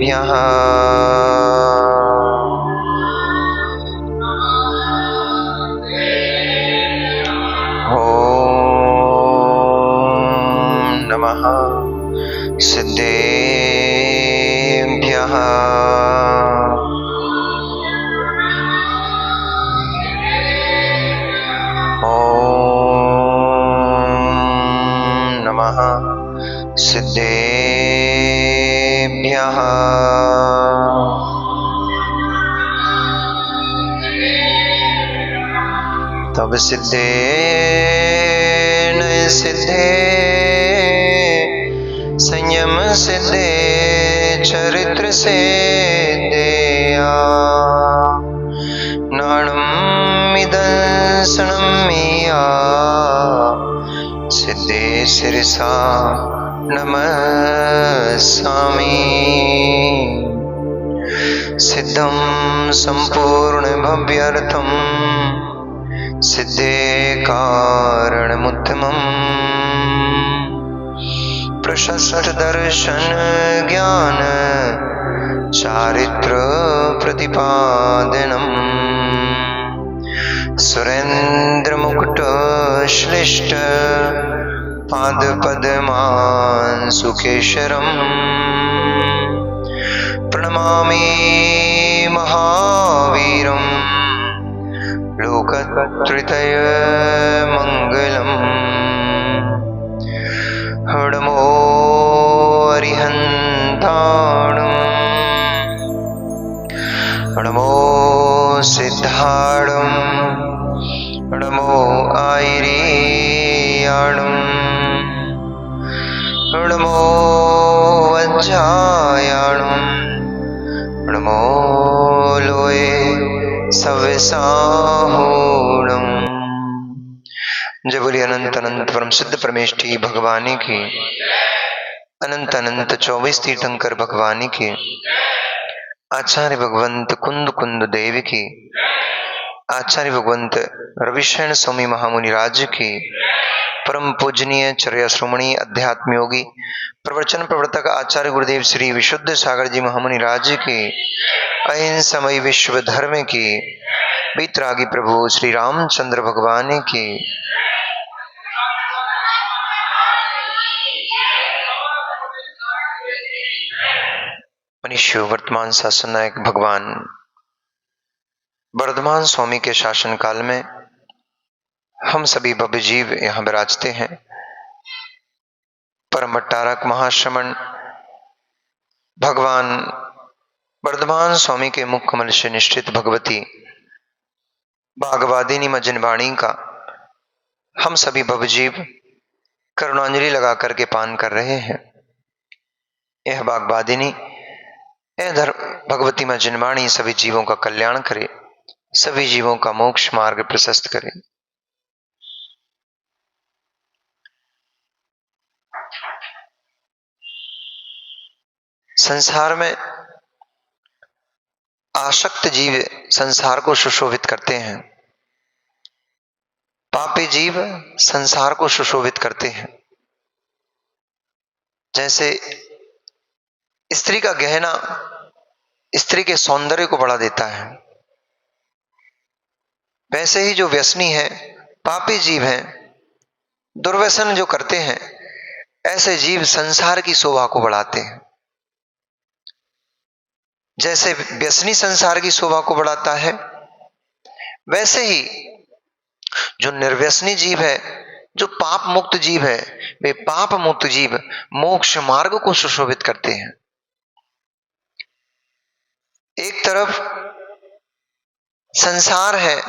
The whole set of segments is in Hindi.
सिद्धेभ्यः ॐ नमः सिद्धेभ्यः ॐ नमः सिद्धेभ्यः तब सिद्धेन सिद्धे संयम सिद्धे चरित्र सिद्धेया नाणमिदंसनमिया सिद्धे शिरसा नमस्सामि सिद्धं संपूर्ण भव्यार्थं सिद्धे कारणमुत्तमम् प्रशस्त दर्शन ज्ञान चारित्र प्रतिपादनम् सुरेंद्र मुकुट श्लिष्ट पाद पद्मान सुकेशरम् प्रणमामि महावीरम् लोकत्रय मंगलम् हडमो अरिहन्ताणम् हडमो सिद्धाणम् हडमो आयिरियाणम् हडमो वज्जायाणम् हडमो लोये सव्यसाहूणम्। जय बोलिए अनंत अनंत परम सिद्ध परमेष्ठी भगवानी की, अनंत अनंत 24 तीर्थंकर भगवानी की, आचार्य भगवंत कुंद कुंद देव की, आचार्य भगवंत रविशरण स्वामी महामुनि राज की, परम पूजनीय चर्या श्रोमणी अध्यात्म योगी प्रवचन प्रवर्तक आचार्य गुरुदेव श्री विशुद्ध सागर जी महामुनि राज की, अहिंसामयी विश्व धर्म की, बीतरागी प्रभु श्री रामचंद्र भगवान की, मनुष्य वर्तमान शासन नायक भगवान वर्धमान स्वामी के शासन काल में हम सभी भव्य जीव यहाँ विराजते हैं। परम भट्टारक महाश्रमण भगवान वर्धमान स्वामी के मुख कमल से निश्चित भगवती बागवादिनी मजनवाणी का हम सभी भव्य जीव करुणांजलि लगा करके पान कर रहे हैं। यह बागवादिनी भगवती मजनवाणी सभी जीवों का कल्याण करे, सभी जीवों का मोक्ष मार्ग प्रशस्त करे। संसार में आसक्त जीव संसार को सुशोभित करते हैं, पापी जीव संसार को सुशोभित करते हैं। जैसे स्त्री का गहना स्त्री के सौंदर्य को बढ़ा देता है, वैसे ही जो व्यसनी है, पापी जीव हैं, दुर्व्यसन जो करते हैं, ऐसे जीव संसार की शोभा को बढ़ाते हैं। जैसे व्यसनी संसार की शोभा को बढ़ाता है, वैसे ही जो निर्व्यसनी जीव है, जो पाप मुक्त जीव है, वे पाप मुक्त जीव मोक्ष मार्ग को सुशोभित करते हैं। एक तरफ संसार है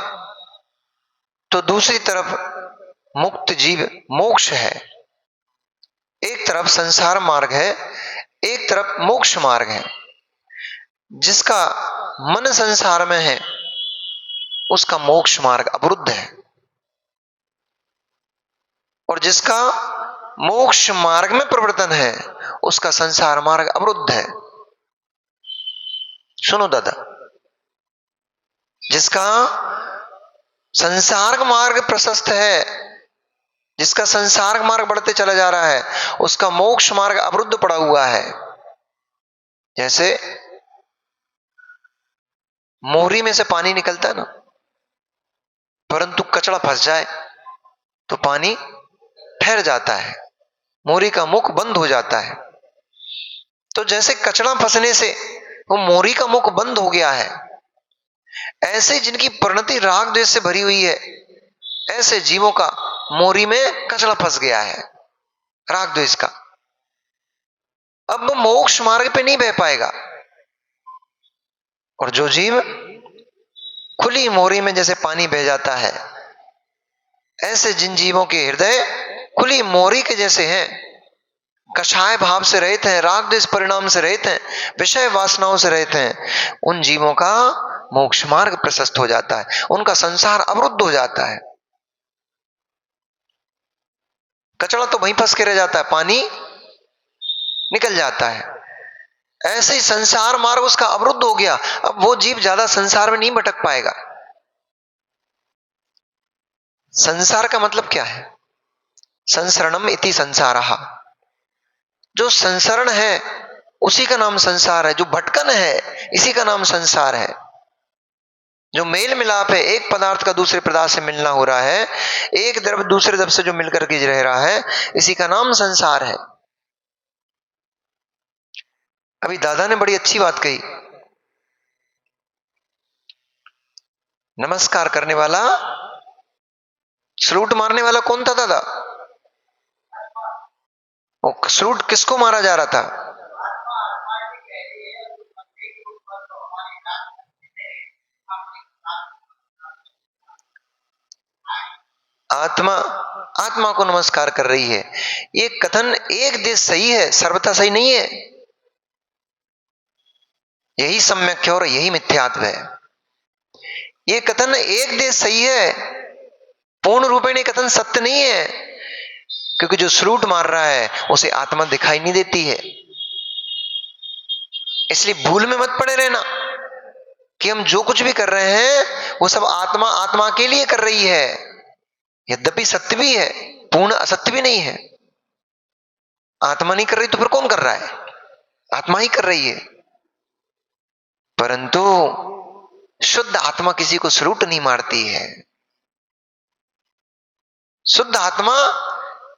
तो दूसरी तरफ मुक्त जीव मोक्ष है। एक तरफ संसार मार्ग है, एक तरफ मोक्ष मार्ग है। जिसका मन संसार में है उसका मोक्ष मार्ग अवरुद्ध है, और जिसका मोक्ष मार्ग में प्रवर्तन है उसका संसार मार्ग अवरुद्ध है। सुनो दादा, जिसका संसार मार्ग प्रशस्त है, जिसका संसार मार्ग बढ़ते चला जा रहा है, उसका मोक्ष मार्ग अवरुद्ध पड़ा हुआ है। जैसे मोहरी में से पानी निकलता है ना, परंतु कचड़ा फंस जाए तो पानी ठहर जाता है, मोहरी का मुख बंद हो जाता है। तो जैसे कचड़ा फंसने से वो मोहरी का मुख बंद हो गया है, ऐसे जिनकी परिणति राग द्वेष से भरी हुई है, ऐसे जीवों का मोहरी में कचड़ा फंस गया है राग द्वेष का। अब वो मोक्ष मार्ग पे नहीं बह पाएगा। और जो जीव खुली मोहरी में जैसे पानी बह जाता है, ऐसे जिन जीवों के हृदय खुली मोहरी के जैसे हैं, कषाय भाव से रहित हैं, राग द्वेष परिणाम से रहित हैं, विषय वासनाओं से रहित हैं, उन जीवों का मोक्ष मार्ग प्रशस्त हो जाता है, उनका संसार अवरुद्ध हो जाता है। कचड़ा तो वहीं फंस के रह जाता है, पानी निकल जाता है। ऐसे ही संसार मार्ग उसका अवरुद्ध हो गया। अब वो जीव ज्यादा संसार में नहीं भटक पाएगा। संसार का मतलब क्या है? संसरणम इति संसारः। जो संसरण है उसी का नाम संसार है, जो भटकन है इसी का नाम संसार है। जो मेल मिलाप है, एक पदार्थ का दूसरे पदार्थ से मिलना हो रहा है, एक द्रव्य दूसरे द्रव्य से जो मिलकर के रह रहा है, इसी का नाम संसार है। अभी दादा ने बड़ी अच्छी बात कही, नमस्कार करने वाला, सलूट मारने वाला कौन था दादा? वो सलूट किसको मारा जा रहा था? आत्मा आत्मा को नमस्कार कर रही है। ये कथन एक देश सही है, सर्वथा सही नहीं है। यही सम्यक है और यही मिथ्यात्व है। ये कथन एक देश सही है, पूर्ण रूपेण कथन सत्य नहीं है, क्योंकि जो सलूट मार रहा है उसे आत्मा दिखाई नहीं देती है। इसलिए भूल में मत पड़े रहना कि हम जो कुछ भी कर रहे हैं वो सब आत्मा आत्मा के लिए कर रही है। यद्यपि सत्य भी है, पूर्ण असत्य भी नहीं है। आत्मा नहीं कर रही तो फिर कौन कर रहा है? आत्मा ही कर रही है। परंतु शुद्ध आत्मा किसी को सलूट नहीं मारती है। शुद्ध आत्मा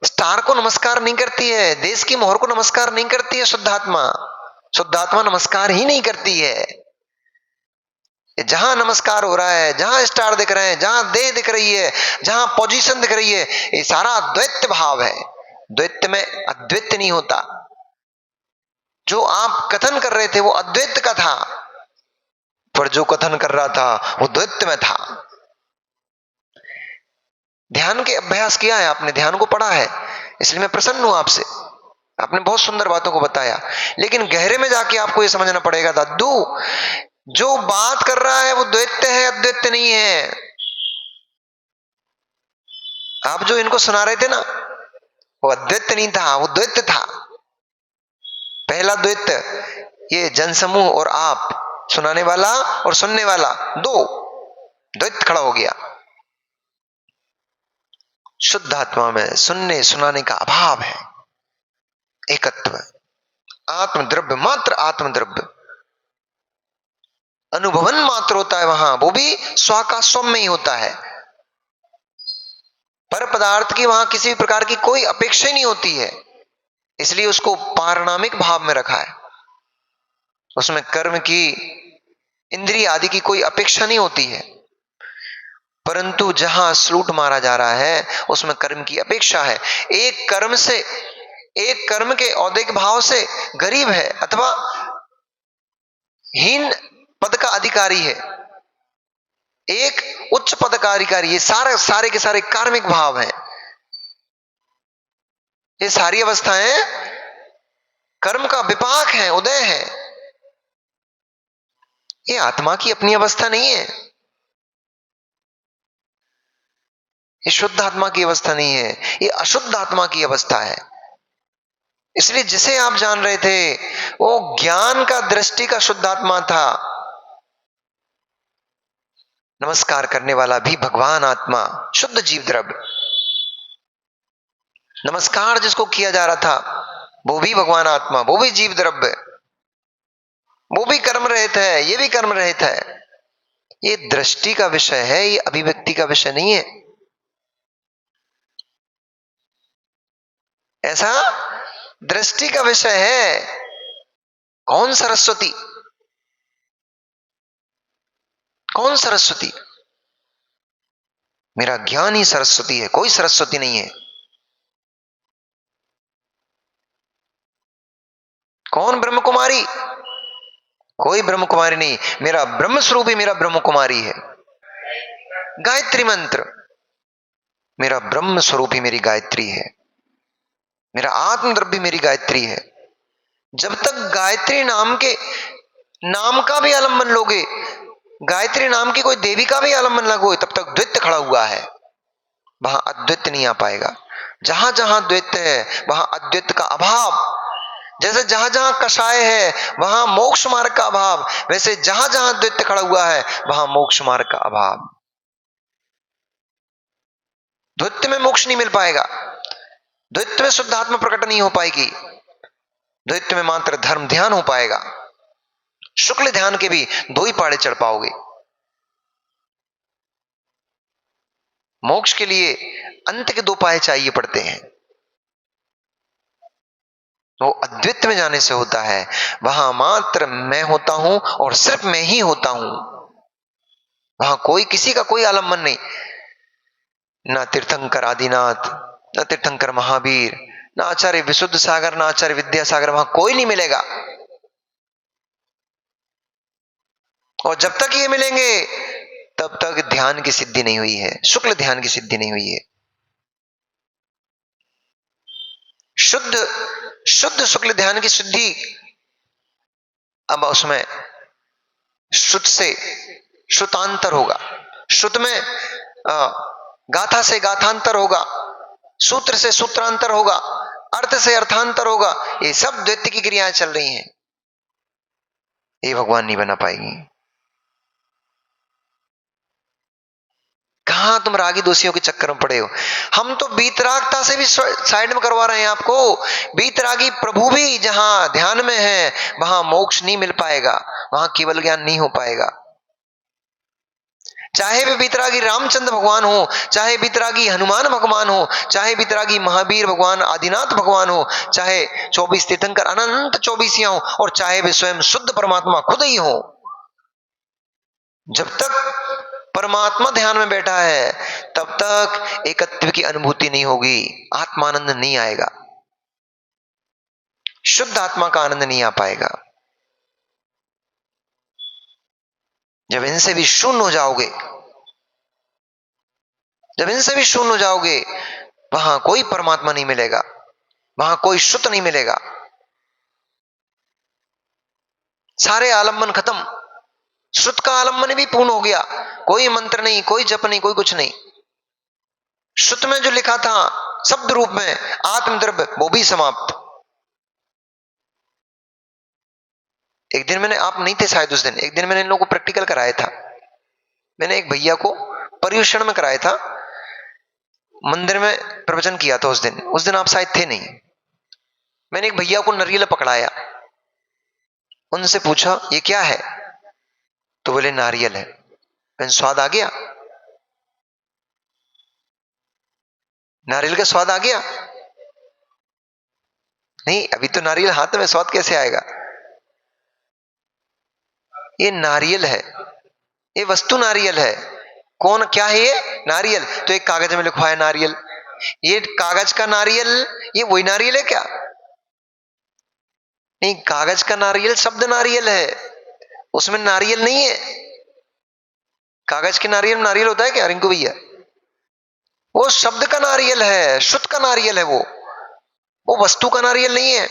स्टार को नमस्कार नहीं करती है, देश की मोहर को नमस्कार नहीं करती है। शुद्ध आत्मा नमस्कार ही नहीं करती है। जहां नमस्कार हो रहा है, जहां स्टार दिख रहे हैं, जहां देह दिख रही है, जहां पोजीशन दिख रही है, ये सारा द्वैत भाव है। द्वैत में अद्वैत नहीं होता। जो आप कथन कर रहे थे वो अद्वैत का था, पर जो कथन कर रहा था वो द्वैत में था। ध्यान के अभ्यास किया है आपने, ध्यान को पढ़ा है, इसलिए मैं प्रसन्न हूं आपसे। आपने बहुत सुंदर बातों को बताया, लेकिन गहरे में जाके आपको यह समझना पड़ेगा दादू, जो बात कर रहा है वो द्वैत है, अद्वैत नहीं है। आप जो इनको सुना रहे थे ना, वो अद्वैत नहीं था, वो द्वैत था। पहला द्वैत, ये जनसमूह और आप, सुनाने वाला और सुनने वाला, दो द्वैत खड़ा हो गया। शुद्ध आत्मा में सुनने सुनाने का अभाव है, एकत्व, आत्मद्रव्य मात्र, आत्मद्रव्य अनुभवन मात्र होता है वहां, वो भी स्व का स्वम में ही होता है। पर पदार्थ की वहां किसी प्रकार की कोई अपेक्षा ही नहीं होती है, इसलिए उसको पारणामिक भाव में रखा है। उसमें कर्म की, इंद्रिय आदि की कोई अपेक्षा नहीं होती है। परंतु जहां सलूट मारा जा रहा है उसमें कर्म की अपेक्षा है। एक कर्म से, एक कर्म के औदिक भाव से गरीब है अथवा हीन पद का अधिकारी है, एक उच्च पद का अधिकारी, ये सारे के सारे कार्मिक भाव हैं। ये सारी अवस्थाएं कर्म का विपाक है, उदय है। ये आत्मा की अपनी अवस्था नहीं है, ये शुद्ध आत्मा की अवस्था नहीं है, ये अशुद्ध आत्मा की अवस्था है। इसलिए जिसे आप जान रहे थे वो ज्ञान का, दृष्टि का शुद्ध आत्मा था। नमस्कार करने वाला भी भगवान आत्मा, शुद्ध जीव द्रव्य। नमस्कार जिसको किया जा रहा था वो भी भगवान आत्मा, वो भी जीव द्रव्य। वो भी कर्म रहित है, ये भी कर्म रहित है। ये दृष्टि का विषय है, ये अभिव्यक्ति का विषय नहीं है। ऐसा दृष्टि का विषय है। कौन सरस्वती? कौन सरस्वती? मेरा ज्ञान ही सरस्वती है, कोई सरस्वती नहीं है। कौन ब्रह्म कुमारी? कोई ब्रह्म कुमारी नहीं, मेरा ब्रह्म स्वरूप ही मेरा ब्रह्म कुमारी है। गायत्री मंत्र, मेरा ब्रह्म स्वरूप ही मेरी गायत्री है, मेरा आत्म द्रव्य मेरी गायत्री है। जब तक गायत्री नाम के नाम का भी आलम्बन लोगे, गायत्री नाम की कोई देवी का भी आलम्बन लगोगे, तब तक द्वैत खड़ा हुआ है, वहां अद्वैत नहीं आ पाएगा। जहां जहां द्वैत है वहां अद्वैत का अभाव। जैसे जहां जहां कषाय है वहां मोक्ष मार्ग का अभाव, वैसे जहां जहां द्वैत खड़ा हुआ है वहां मोक्ष मार्ग का अभाव। द्वैत में मोक्ष नहीं मिल पाएगा, द्वैत में शुद्ध आत्मा प्रकट नहीं हो पाएगी, द्वैत में मात्र धर्म ध्यान हो पाएगा। शुक्ल ध्यान के भी दो ही पाड़े चढ़ पाओगे। मोक्ष के लिए अंत के दो पाए चाहिए पड़ते हैं। वो अद्वैत में जाने से होता है, वहां मात्र मैं होता हूं और सिर्फ मैं ही होता हूं। वहां कोई किसी का कोई आलम्बन नहीं, ना तीर्थंकर आदिनाथ, ना तीर्थंकर महावीर, ना आचार्य विशुद्ध सागर, ना आचार्य विद्यासागर, वहां कोई नहीं मिलेगा। और जब तक ये मिलेंगे तब तक ध्यान की सिद्धि नहीं हुई है, शुक्ल ध्यान की सिद्धि नहीं हुई है। शुद्ध शुद्ध शुक्ल ध्यान की सिद्धि, अब उसमें श्रुत से श्रुतांतर होगा, श्रुत में गाथा से गाथांतर होगा, सूत्र से सूत्रांतर होगा, अर्थ से अर्थांतर होगा। ये सब द्वैत की क्रियाएं चल रही हैं, ये भगवान नहीं बना पाएगी। कहां तुम रागी दोषियों के चक्कर में पड़े हो? हम तो बीतरागता से भी साइड में करवा रहे हैं आपको। बीतरागी प्रभु भी जहां ध्यान में है वहां मोक्ष नहीं मिल पाएगा, वहां केवल ज्ञान नहीं हो पाएगा। चाहे वे बीतरागी रामचंद्र भगवान हो, चाहे बीतरागी हनुमान भगवान हो, चाहे बीतरागी महावीर भगवान आदिनाथ भगवान हो, चाहे 24 तीर्थंकर अनंत 24 हो, और चाहे वे स्वयं शुद्ध परमात्मा खुद ही हो, जब तक परमात्मा ध्यान में बैठा है तब तक एकत्व की अनुभूति नहीं होगी, आत्मानंद नहीं आएगा, शुद्ध आत्मा का आनंद नहीं आ पाएगा। जब इनसे भी शून्य हो जाओगे, जब इनसे भी शून्य हो जाओगे, वहां कोई परमात्मा नहीं मिलेगा, वहां कोई शुद्ध नहीं मिलेगा। सारे आलम्बन खत्म, श्रुत का आलम्बन भी पूर्ण हो गया, कोई मंत्र नहीं, कोई जप नहीं, कोई कुछ नहीं। श्रुत में जो लिखा था शब्द रूप में आत्मद्रव्य, वो भी समाप्त। एक दिन मैंने, आप नहीं थे शायद उस दिन, एक दिन मैंने इन लोगों को प्रैक्टिकल कराया था। मैंने एक भैया को पर्युषण में कराया था, मंदिर में प्रवचन किया था उस दिन आप शायद थे नहीं। मैंने एक भैया को नारियल पकड़ाया, उनसे पूछा ये क्या है, तो बोले नारियल है। मैंने स्वाद आ गया, नारियल का स्वाद आ गया? नहीं, अभी तो नारियल हाथ में, स्वाद कैसे आएगा? ये नारियल है, ये वस्तु नारियल है। कौन, क्या है ये? नारियल। तो एक कागज में लिखवा है नारियल, ये कागज का नारियल, ये वही नारियल है क्या? नहीं, कागज का नारियल शब्द नारियल है, उसमें नारियल नहीं है। कागज के नारियल में नारियल होता है क्या रिंकू भैया? वो शब्द का नारियल है, शुद्ध का नारियल है वो वस्तु का नारियल नहीं है,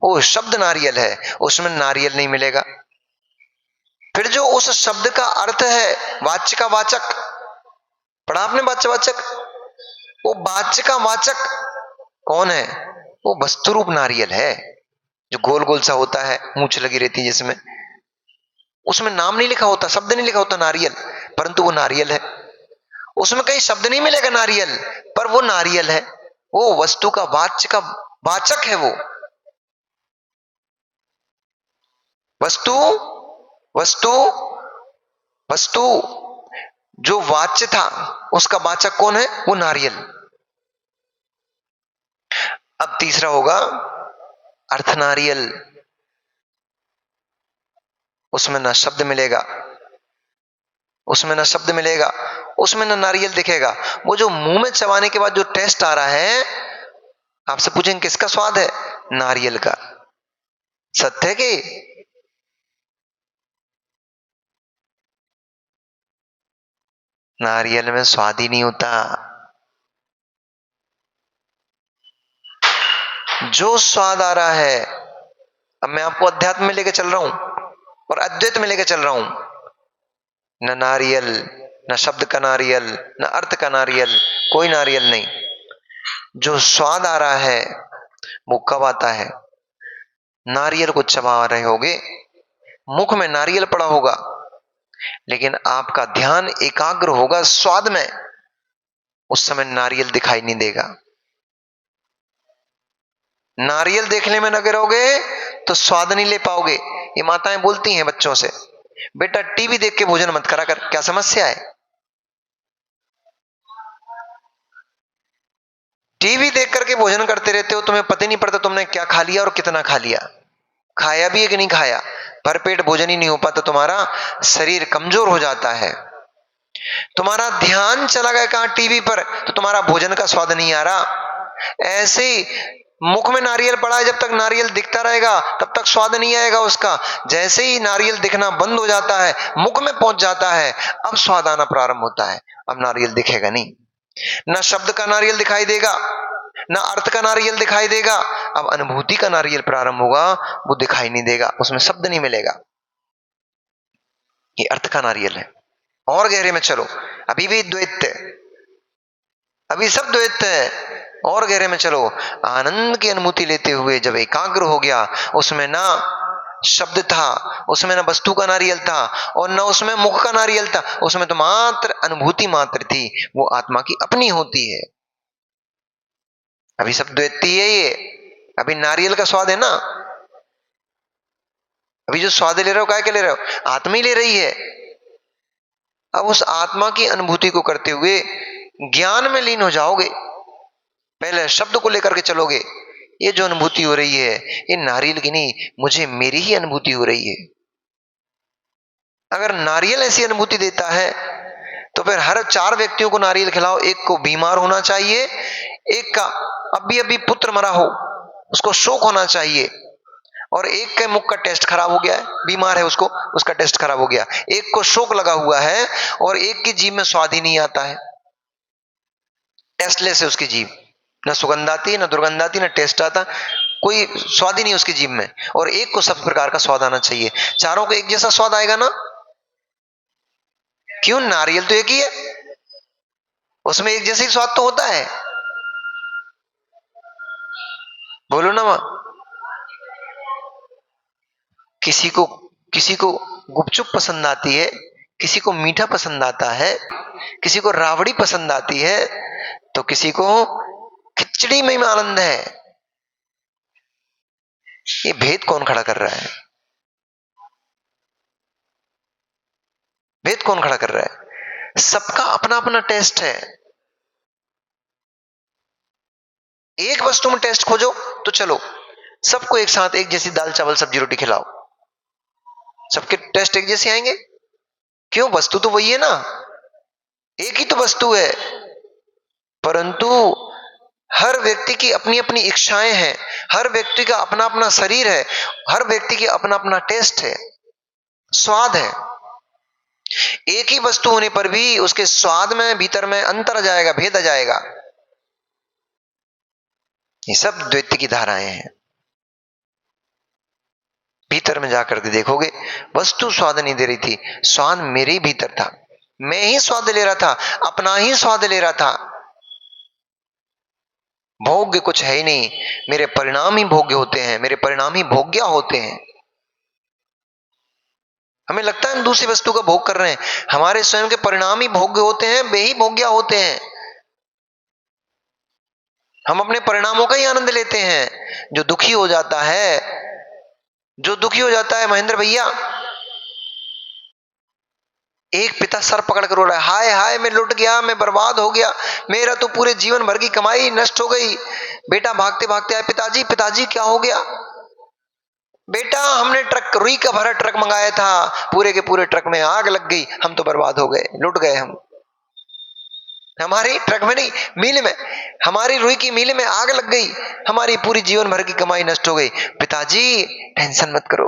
वो शब्द नारियल है, उसमें नारियल नहीं मिलेगा। फिर जो उस शब्द का अर्थ है, वाच्य का वाचक, पढ़ा आपने वाच्य वाचक? वो वाच्य का वाचक कौन है? वो वस्तु रूप नारियल है, जो गोल गोल सा होता है, मूंछ लगी रहती है जिसमें, उसमें नाम नहीं लिखा होता, शब्द नहीं लिखा होता नारियल, परंतु वो नारियल है। उसमें कहीं शब्द नहीं मिलेगा नारियल, पर वो नारियल है, वो वस्तु का वाच्य का वाचक है। वो वस्तु वस्तु वस्तु जो वाच्य था उसका वाचक कौन है? वो नारियल। अब तीसरा होगा अर्थ नारियल। उसमें ना शब्द मिलेगा, उसमें ना शब्द मिलेगा, उसमें ना नारियल दिखेगा। वो जो मुंह में चबाने के बाद जो टेस्ट आ रहा है, आपसे पूछेंगे किसका स्वाद है? नारियल का। सत्य है कि? नारियल में स्वाद ही नहीं होता। जो स्वाद आ रहा है, अब मैं आपको अध्यात्म में लेके चल रहा हूं और अद्वैत में लेके चल रहा हूं। न नारियल, न शब्द का नारियल, न अर्थ का नारियल, कोई नारियल नहीं। जो स्वाद आ रहा है वो कब आता है? नारियल को चबा रहे होगे, मुख में नारियल पड़ा होगा, लेकिन आपका ध्यान एकाग्र होगा स्वाद में, उस समय नारियल दिखाई नहीं देगा। नारियल देखने में लगे रहोगे तो स्वाद नहीं ले पाओगे। ये माताएं बोलती हैं बच्चों से, बेटा टीवी देख के भोजन मत करा कर। क्या समस्या है? टीवी देख करके भोजन करते रहते हो, तुम्हें पता नहीं पड़ता तुमने क्या खा लिया और कितना खा लिया, खाया भी है कि नहीं खाया। भरपेट भोजन ही नहीं हो पाता, तुम्हारा शरीर कमजोर हो जाता है। तुम्हारा ध्यान चला गया कहां? टीवी पर, तो तुम्हारा भोजन का स्वाद नहीं आ रहा। ऐसे ही मुख में नारियल पड़ा है, जब तक नारियल दिखता रहेगा तब तक स्वाद नहीं आएगा उसका। जैसे ही नारियल दिखना बंद हो जाता है, मुख में पहुंच जाता है, अब स्वाद आना प्रारंभ होता है। अब नारियल दिखेगा नहीं, ना शब्द का नारियल दिखाई देगा, ना अर्थ का नारियल दिखाई देगा। अब अनुभूति का नारियल प्रारंभ होगा, वो दिखाई नहीं देगा, उसमें शब्द नहीं मिलेगा। ये अर्थ का नारियल है। और गहरे में चलो, अभी भी द्वैत है, अभी सब द्वैत है। और गहरे में चलो, आनंद की अनुभूति लेते हुए जब एकाग्र हो गया, उसमें ना शब्द था, उसमें ना वस्तु का नारियल था और ना उसमें मुख का नारियल था, उसमें तो मात्र अनुभूति मात्र थी, वो आत्मा की अपनी होती है। अभी सब द्वैती है ये। अभी नारियल का स्वाद है ना, अभी जो स्वाद ले रहे हो, काय के ले रहे हो? आत्मा ही ले रही है। अब उस आत्मा की अनुभूति को करते हुए ज्ञान में लीन हो जाओगे। पहले शब्द को लेकर के चलोगे, ये जो अनुभूति हो रही है ये नारियल की नहीं, मुझे मेरी ही अनुभूति हो रही है। अगर नारियल ऐसी अनुभूति देता है तो फिर हर 4 व्यक्तियों को नारियल खिलाओ, एक को बीमार होना चाहिए, एक का अभी अभी पुत्र मरा हो उसको शोक होना चाहिए, और एक के मुख का टेस्ट खराब हो गया है, बीमार है उसको, उसका टेस्ट खराब हो गया, एक को शोक लगा हुआ है और एक की जीभ में स्वाद ही नहीं आता है, टेस्टलेस है उसकी जीभ, ना सुगंध आती, ना दुर्गंध आती, ना टेस्ट आता, कोई स्वाद ही नहीं उसकी जीभ में। और एक को सब प्रकार का स्वाद आना चाहिए, चारों को एक जैसा स्वाद आएगा ना? क्यों? नारियल तो एक ही है, उसमें एक जैसा ही स्वाद तो होता है। बोलो ना मां। किसी को गुपचुप पसंद आती है, किसी को मीठा पसंद आता है, किसी को रावड़ी पसंद आती है, तो किसी को खिचड़ी में आनंद है। ये भेद कौन खड़ा कर रहा है? भेद कौन खड़ा कर रहा है? सबका अपना अपना टेस्ट है। एक वस्तु में टेस्ट खोजो तो चलो सबको एक साथ एक जैसी दाल चावल सब्जी रोटी खिलाओ, सबके टेस्ट एक जैसे आएंगे? क्यों? वस्तु तो वही है ना, एक ही तो वस्तु है, परंतु हर व्यक्ति की अपनी अपनी इच्छाएं हैं, हर व्यक्ति का अपना अपना शरीर है, हर व्यक्ति की अपना अपना टेस्ट है, स्वाद है। एक ही वस्तु होने पर भी उसके स्वाद में भीतर में अंतर आ जाएगा, भेद आ जाएगा। ये सब द्वैत की धाराएं हैं। भीतर में जाकर के देखोगे, वस्तु स्वाद नहीं दे रही थी, स्वाद मेरे ही भीतर था, मैं ही स्वाद ले रहा था, अपना ही स्वाद ले रहा था। भोग्य कुछ है ही नहीं, मेरे परिणाम ही भोग्य होते हैं, मेरे परिणाम ही भोग्य होते हैं। हमें लगता है हम दूसरी वस्तु का भोग कर रहे हैं, हमारे स्वयं के परिणाम ही भोग्य होते हैं, वे ही भोग्य होते हैं। हम अपने परिणामों का ही आनंद लेते हैं। जो दुखी हो जाता है, जो दुखी हो जाता है महेंद्र भैया, एक पिता सर पकड़ कर रो रहा है, हाय हाय मैं लुट गया, मैं बर्बाद हो गया, मेरा तो पूरे जीवन भर की कमाई नष्ट हो गई। बेटा भागते भागते आए, पिताजी पिताजी क्या हो गया? बेटा हमने ट्रक रुई का भरा ट्रक मंगाया था, पूरे के पूरे ट्रक में आग लग गई, हम तो बर्बाद हो गए, लुट गए हम। हमारी ट्रक में नहीं, मिल में, हमारी रुई की मिल में आग लग गई, हमारी पूरी जीवन भर की कमाई नष्ट हो गई। पिताजी टेंशन मत करो,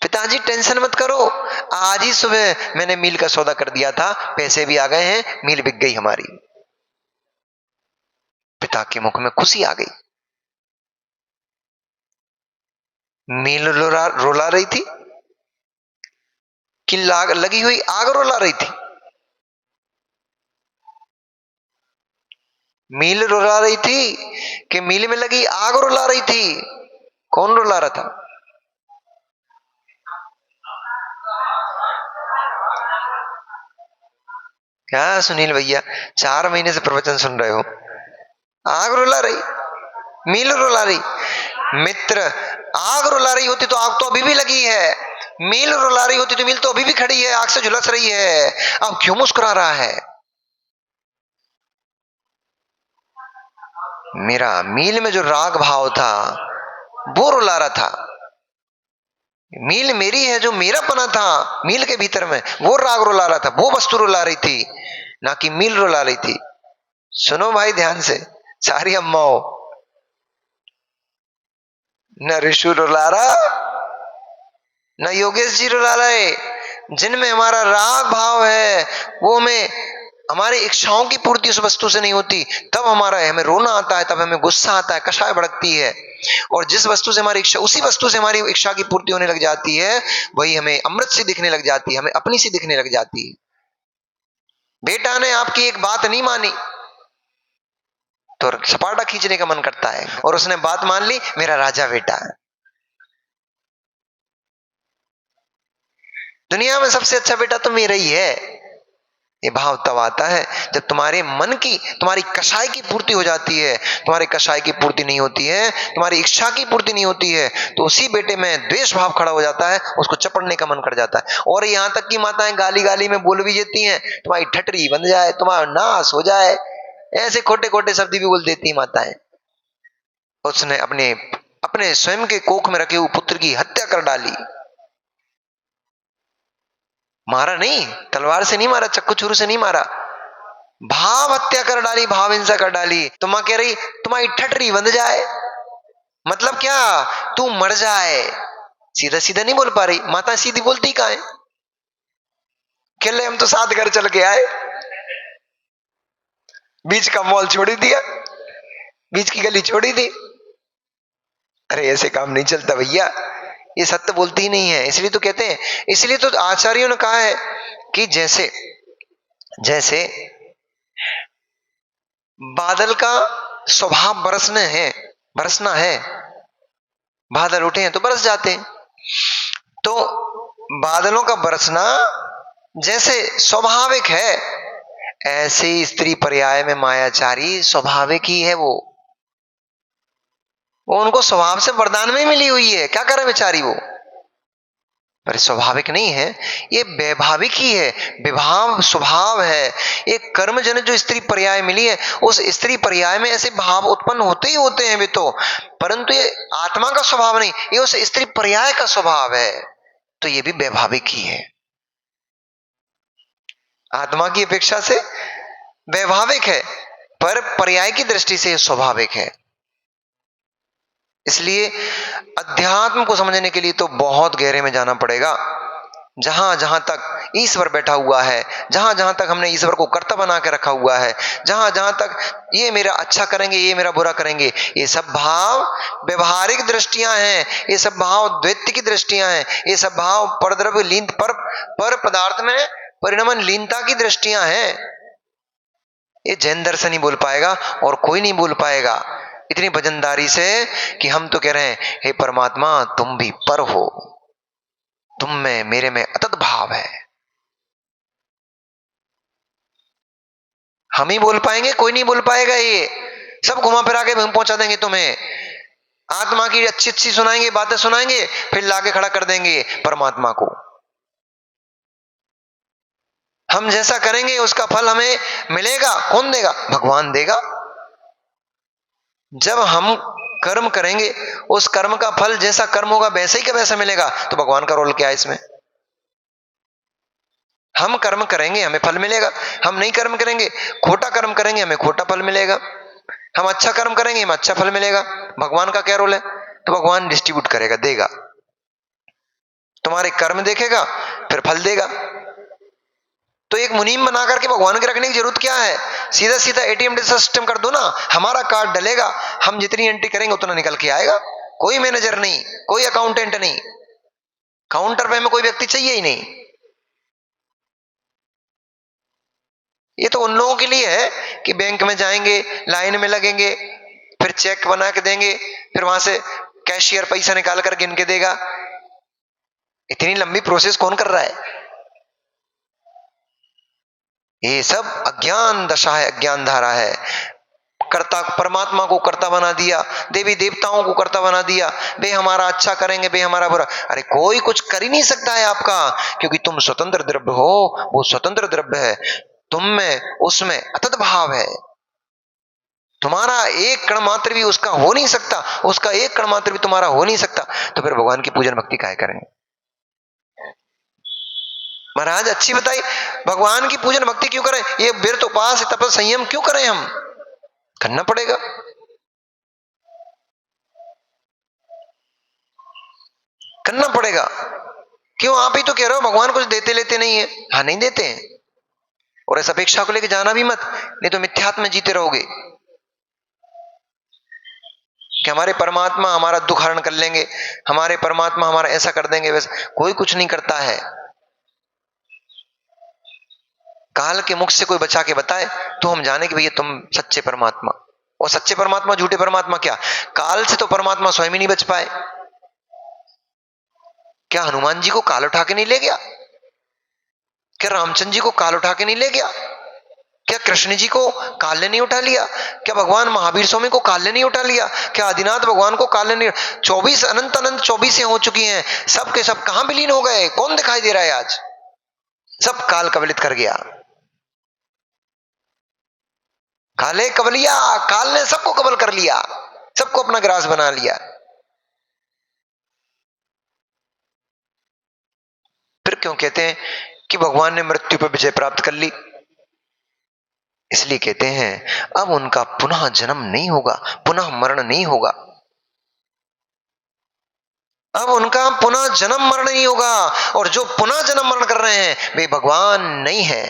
पिताजी टेंशन मत करो, आज ही सुबह मैंने मिल का सौदा कर दिया था, पैसे भी आ गए हैं, मिल बिक गई हमारी। पिता के मुख में खुशी आ गई। मिल रोला रही थी कि लगी हुई आग रोला रही थी? मिल रुला रही थी कि मिल में लगी आग रुला रही थी? कौन रुला रहा था? क्या सुनील भैया, 4 महीने से प्रवचन सुन रहे हो? आग रुला रही, मिल रुला रही। मित्र, आग रुला रही होती तो आग तो अभी भी लगी है, मिल रुला रही होती तो मिल तो अभी भी खड़ी है, आग से झुलस रही है। अब क्यों मुस्कुरा रहा है? मेरा मील में जो राग भाव था वो रुला रहा था। मील मेरी है, जो मेरा पना था मील के भीतर में, वो राग रुला रहा था, वो वस्तु रुला रही थी, ना कि मील रुला रही थी। सुनो भाई ध्यान से, सारी अम्माओं, न ऋषु रुला रहा, न योगेश जी रुला रहे। जिनमें हमारा राग भाव है वो हमें, हमारी इच्छाओं की पूर्ति उस वस्तु से नहीं होती, तब हमारा हमें रोना आता है, तब हमें गुस्सा आता है, कषाय भड़कती है। और जिस वस्तु से हमारी इच्छा, उसी वस्तु से हमारी इच्छा की पूर्ति होने लग जाती है, वही हमें अमृत सी दिखने लग जाती है, हमें अपनी सी दिखने लग जाती है। बेटा ने आपकी एक बात नहीं मानी तो सपाटा खींचने का मन करता है, और उसने बात मान ली, मेरा राजा बेटा है। दुनिया में सबसे अच्छा बेटा तो मेरा ही है। ये भाव तब आता है जब तुम्हारे मन की, तुम्हारी कषाय की पूर्ति हो जाती है। तुम्हारी कषाय की पूर्ति नहीं होती है, तुम्हारी इच्छा की पूर्ति नहीं होती है, तो उसी बेटे में द्वेष भाव खड़ा हो जाता है, उसको चपड़ने का मन कर जाता है। और यहां तक कि माताएं गाली गाली में बोल भी देती हैं, तुम्हारी ठटरी बन जाए, तुम्हारा नाश हो जाए, ऐसे खोटे खोटे शब्द भी बोल देती माताएं। उसने अपने अपने स्वयं के कोख में रखे हुए पुत्र की हत्या कर डाली। मारा नहीं, तलवार से नहीं मारा, चक्कू छुरी से नहीं मारा, भाव हत्या कर डाली, भाव हिंसा कर डाली। तो मां कह रही तुम्हारी ठटरी बंध जाए, मतलब क्या? तू मर जाए। सीधा सीधा नहीं बोल पा रही माता, सीधी बोलती कहां है? खेले हम तो 7 घर चल के आए, बीच का मॉल छोड़ी दिया, बीच की गली छोड़ी दी। अरे ऐसे काम नहीं चलता भैया, ये सत्य बोलती ही नहीं है, इसलिए तो कहते हैं, इसलिए तो आचार्यों ने कहा है कि जैसे जैसे बादल का स्वभाव बरसना है, बादल उठे हैं तो बरस जाते हैं, तो बादलों का बरसना जैसे स्वाभाविक है, ऐसे ही स्त्री पर्याय में मायाचारी स्वाभाविक ही है। वो उनको स्वभाव से वरदान में ही मिली हुई है, क्या करे बेचारी वो, पर स्वाभाविक नहीं है, ये वैभाविक ही है, विभाव स्वभाव है। एक कर्म जन जो स्त्री पर्याय मिली है, उस स्त्री पर्याय में ऐसे भाव उत्पन्न होते ही होते हैं वे तो, परंतु ये आत्मा का स्वभाव नहीं, ये उस स्त्री पर्याय का स्वभाव है, तो ये भी वैभाविक ही है। आत्मा की अपेक्षा से वैभाविक है, पर पर्याय की दृष्टि से स्वाभाविक है। इसलिए अध्यात्म को समझने के लिए तो बहुत गहरे में जाना पड़ेगा। जहां जहां तक ईश्वर बैठा हुआ है, जहां जहां तक हमने ईश्वर को कर्ता बना के रखा हुआ है, जहां जहां तक ये मेरा अच्छा करेंगे, ये मेरा बुरा करेंगे, ये सब भाव व्यवहारिक दृष्टियां हैं, ये सब भाव द्वैत की दृष्टियां हैं, ये सब भाव परद्रव्य लीन पर पदार्थ में परिणमन लीनता की दृष्टियां हैं। ये जैन दर्शन ही बोल पाएगा और कोई नहीं बोल पाएगा इतनी वजनदारी से कि हम तो कह रहे हैं हे परमात्मा तुम भी पर हो, तुम में मेरे में अतत भाव है। हम ही बोल पाएंगे, कोई नहीं बोल पाएगा। ये सब घुमा फिरा के हम पहुंचा देंगे तुम्हें। आत्मा की अच्छी अच्छी सुनाएंगे, बातें सुनाएंगे, फिर लाके खड़ा कर देंगे परमात्मा को। हम जैसा करेंगे उसका फल हमें मिलेगा। कौन देगा? भगवान देगा। जब हम कर्म करेंगे, उस कर्म का फल जैसा कर्म होगा वैसे ही का वैसा मिलेगा, तो भगवान का रोल क्या है इसमें? हम कर्म करेंगे हमें फल मिलेगा, हम नहीं कर्म करेंगे, खोटा कर्म करेंगे, हमें खोटा फल मिलेगा। हम अच्छा कर्म करेंगे, हमें अच्छा फल मिलेगा। भगवान का क्या रोल है? तो भगवान डिस्ट्रीब्यूट करेगा, देगा। तुम्हारे कर्म देखेगा, फिर फल देगा। तो एक मुनीम बना करके भगवान के रखने की जरूरत क्या है? सीधा सीधा एटीएम जैसा सिस्टम कर दो ना, हमारा कार्ड डलेगा, हम जितनी एंट्री करेंगे उतना निकल के आएगा। कोई मैनेजर नहीं, कोई अकाउंटेंट नहीं, काउंटर पे हमें कोई व्यक्ति चाहिए ही नहीं। ये तो उन लोगों के लिए है कि बैंक में जाएंगे, लाइन में लगेंगे, फिर चेक बना के देंगे, फिर वहां से कैशियर पैसा निकाल कर गिन के देगा। इतनी लंबी प्रोसेस कौन कर रहा है? ये सब अज्ञान दशा है, अज्ञान धारा है। कर्ता परमात्मा को कर्ता बना दिया, देवी देवताओं को कर्ता बना दिया, वे हमारा अच्छा करेंगे, वे हमारा बुरा। अरे कोई कुछ कर ही नहीं सकता है आपका, क्योंकि तुम स्वतंत्र द्रव्य हो, वो स्वतंत्र द्रव्य है। तुम में उसमें अतत भाव है। तुम्हारा एक कण मात्र भी उसका हो नहीं सकता, उसका एक कण मात्र भी तुम्हारा हो नहीं सकता। तो फिर भगवान की पूजन भक्ति काहे करें? महाराज अच्छी बताई, भगवान की पूजन भक्ति क्यों करें? ये व्यर्थ उपास तप संयम क्यों करें? हम करना पड़ेगा। करना पड़ेगा। क्यों? आप ही तो कह रहे हो भगवान कुछ देते लेते नहीं है। हाँ, नहीं देते हैं, और इस अपेक्षा को लेकर जाना भी मत, नहीं तो मिथ्यात्व में जीते रहोगे कि हमारे परमात्मा हमारा दुख हरण कर लेंगे, हमारे परमात्मा हमारा ऐसा कर देंगे वैसा। कोई कुछ नहीं करता है। काल के मुख से कोई बचा के बताए तो हम जाने कि भैया तुम सच्चे परमात्मा। और सच्चे परमात्मा झूठे परमात्मा क्या? काल से तो परमात्मा स्वयं ही नहीं बच पाए। क्या हनुमान जी को काल उठा के नहीं ले गया? क्या रामचंद्र जी को काल उठा के नहीं ले गया? क्या कृष्ण जी को काल ने नहीं उठा लिया? क्या भगवान महावीर स्वामी को काल ने नहीं उठा लिया? क्या आदिनाथ भगवान को काल ने नहीं? 24 अनंत अनंत 24 हो चुकी हैं, सब के सब कहां विलीन हो गए? कौन दिखाई दे रहा है आज? सब काल कवलित कर गया। काले कवलिया, काल ने सबको कबल कर लिया, सबको अपना ग्रास बना लिया। फिर क्यों कहते हैं कि भगवान ने मृत्यु पर विजय प्राप्त कर ली? इसलिए कहते हैं अब उनका पुनः जन्म नहीं होगा, पुनः मरण नहीं होगा। अब उनका पुनः जन्म मरण नहीं होगा, और जो पुनः जन्म मरण कर रहे हैं वे भगवान नहीं है,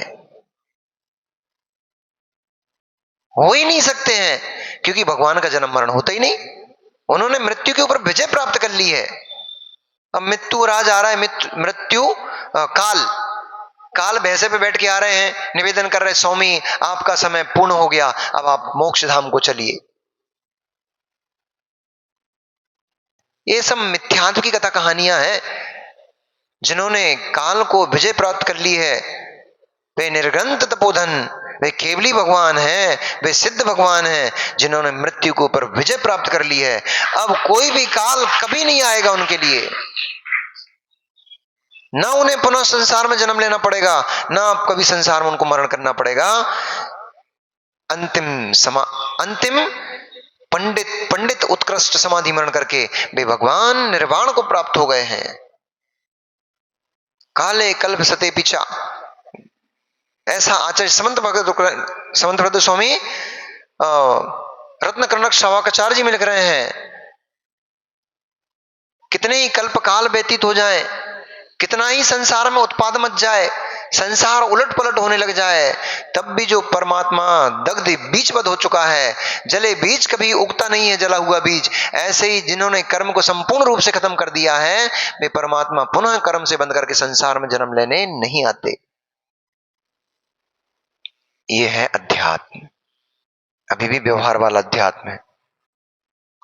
हो ही नहीं सकते हैं, क्योंकि भगवान का जन्म मरण होता ही नहीं। उन्होंने मृत्यु के ऊपर विजय प्राप्त कर ली है। अब मृत्यु राज आ रहा है, मृत्यु काल काल भैंसे पे बैठ के आ रहे हैं, निवेदन कर रहे, स्वामी आपका समय पूर्ण हो गया, अब आप मोक्ष धाम को चलिए। ये सब मिथ्यात्व की कथा कहानियां हैं। जिन्होंने काल को विजय प्राप्त कर ली है वे निर्ग्रंथ तपोधन, वे केवली भगवान हैं, वे सिद्ध भगवान हैं, जिन्होंने मृत्यु के ऊपर विजय प्राप्त कर ली है। अब कोई भी काल कभी नहीं आएगा उनके लिए, ना उन्हें पुनः संसार में जन्म लेना पड़ेगा, ना कभी संसार में उनको मरण करना पड़ेगा। अंतिम पंडित पंडित उत्कृष्ट समाधि मरण करके वे भगवान निर्वाण को प्राप्त हो गए हैं। काले कल्प सते पिचा, ऐसा आचार्य समंत भगत स्वामी रत्न कर्णक शावाकाचार्य जी में लिख रहे हैं। कितने ही कल्प काल व्यतीत हो जाए, कितना ही संसार में उत्पाद मच जाए, संसार उलट पलट होने लग जाए, तब भी जो परमात्मा दग्ध बीजवध हो चुका है, जले बीज कभी उगता नहीं है जला हुआ बीज, ऐसे ही जिन्होंने कर्म को संपूर्ण रूप से खत्म कर दिया है वे परमात्मा पुनः कर्म से बंद करके संसार में जन्म लेने नहीं आते। ये है अध्यात्म, अभी भी व्यवहार वाला अध्यात्म है,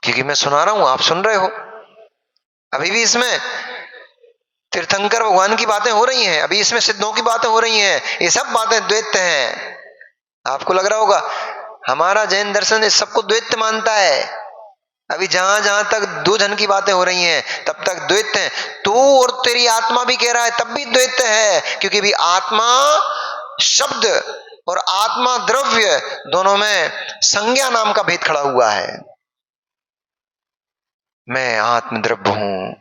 क्योंकि मैं सुना रहा हूं, आप सुन रहे हो। अभी भी इसमें तीर्थंकर भगवान की बातें हो रही हैं, अभी इसमें सिद्धों की बातें हो रही हैं, ये सब बातें द्वैत हैं। आपको लग रहा होगा हमारा जैन दर्शन इस सबको द्वैत मानता है, अभी जहां जहां तक दो जन की बातें हो रही हैं तब तक द्वैत है। तू और तेरी आत्मा भी कह रहा है तब भी द्वैत है, क्योंकि भी आत्मा शब्द और आत्मा द्रव्य दोनों में संज्ञा नाम का भेद खड़ा हुआ है। मैं आत्म द्रव्य हूं,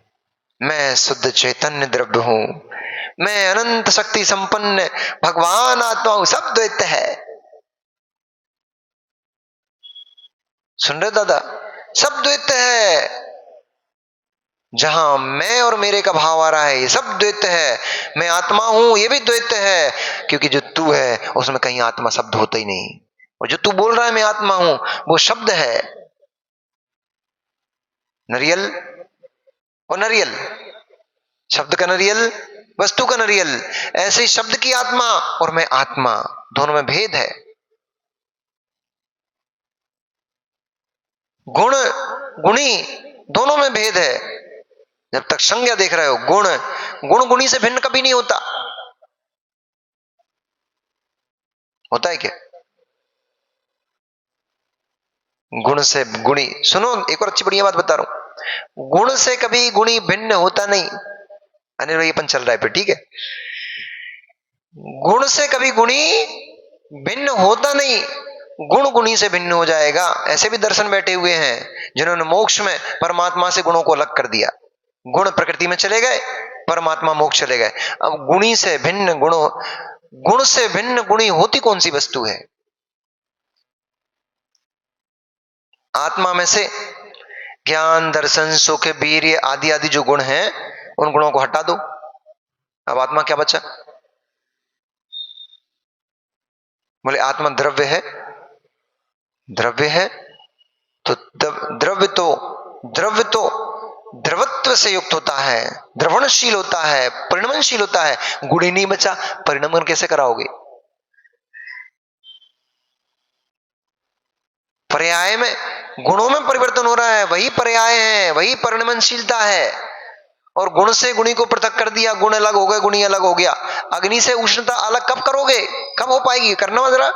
मैं शुद्ध चैतन्य द्रव्य हूं, मैं अनंत शक्ति संपन्न भगवान आत्मा हूं, सब द्वैत है। सुन रहे दादा, सब द्वैत है। जहां मैं और मेरे का भाव आ रहा है ये सब द्वैत है। मैं आत्मा हूं ये भी द्वैत है, क्योंकि जो तू है उसमें कहीं आत्मा शब्द होता ही नहीं, और जो तू बोल रहा है मैं आत्मा हूं वो शब्द है। नरियल और नरियल, शब्द का नरियल, वस्तु का नरियल। ऐसे ही शब्द की आत्मा और मैं आत्मा, दोनों में भेद है। गुण गुणी दोनों में भेद है। जब तक संज्ञा देख रहे हो, गुण गुण गुणी से भिन्न कभी नहीं होता। होता है क्या? गुण से गुणी, सुनो एक और अच्छी बढ़िया बात बता रहा हूं, गुण से कभी गुणी भिन्न होता नहीं। अनिल भाई अपन चल रहा है फिर, ठीक है। गुण से कभी गुणी भिन्न होता नहीं, गुण गुणी से भिन्न हो जाएगा। ऐसे भी दर्शन बैठे हुए हैं जिन्होंने मोक्ष में परमात्मा से गुणों को अलग कर दिया। गुण प्रकृति में चले गए, परमात्मा मोक्ष चले गए। अब गुणी से भिन्न गुणों, गुण से भिन्न गुणी होती कौन सी वस्तु है? आत्मा में से ज्ञान, दर्शन, सुख, वीर्य आदि आदि जो गुण हैं उन गुणों को हटा दो, अब आत्मा क्या बचा? बोले आत्मा द्रव्य है। द्रव्य है तो द्रव्य तो द्रवत्व से युक्त होता है, द्रवणशील होता है, परिणमनशील होता है। गुण ही नहीं बचा, परिणमन कैसे कराओगे? पर्याय में गुणों में परिवर्तन हो रहा है, वही पर्याय है, वही परिणमनशीलता है। और गुण से गुणी को पृथक कर दिया, गुण अलग हो गए, गुणी अलग हो गया। अग्नि से उष्णता अलग कब करोगे? कब हो पाएगी? करना जरा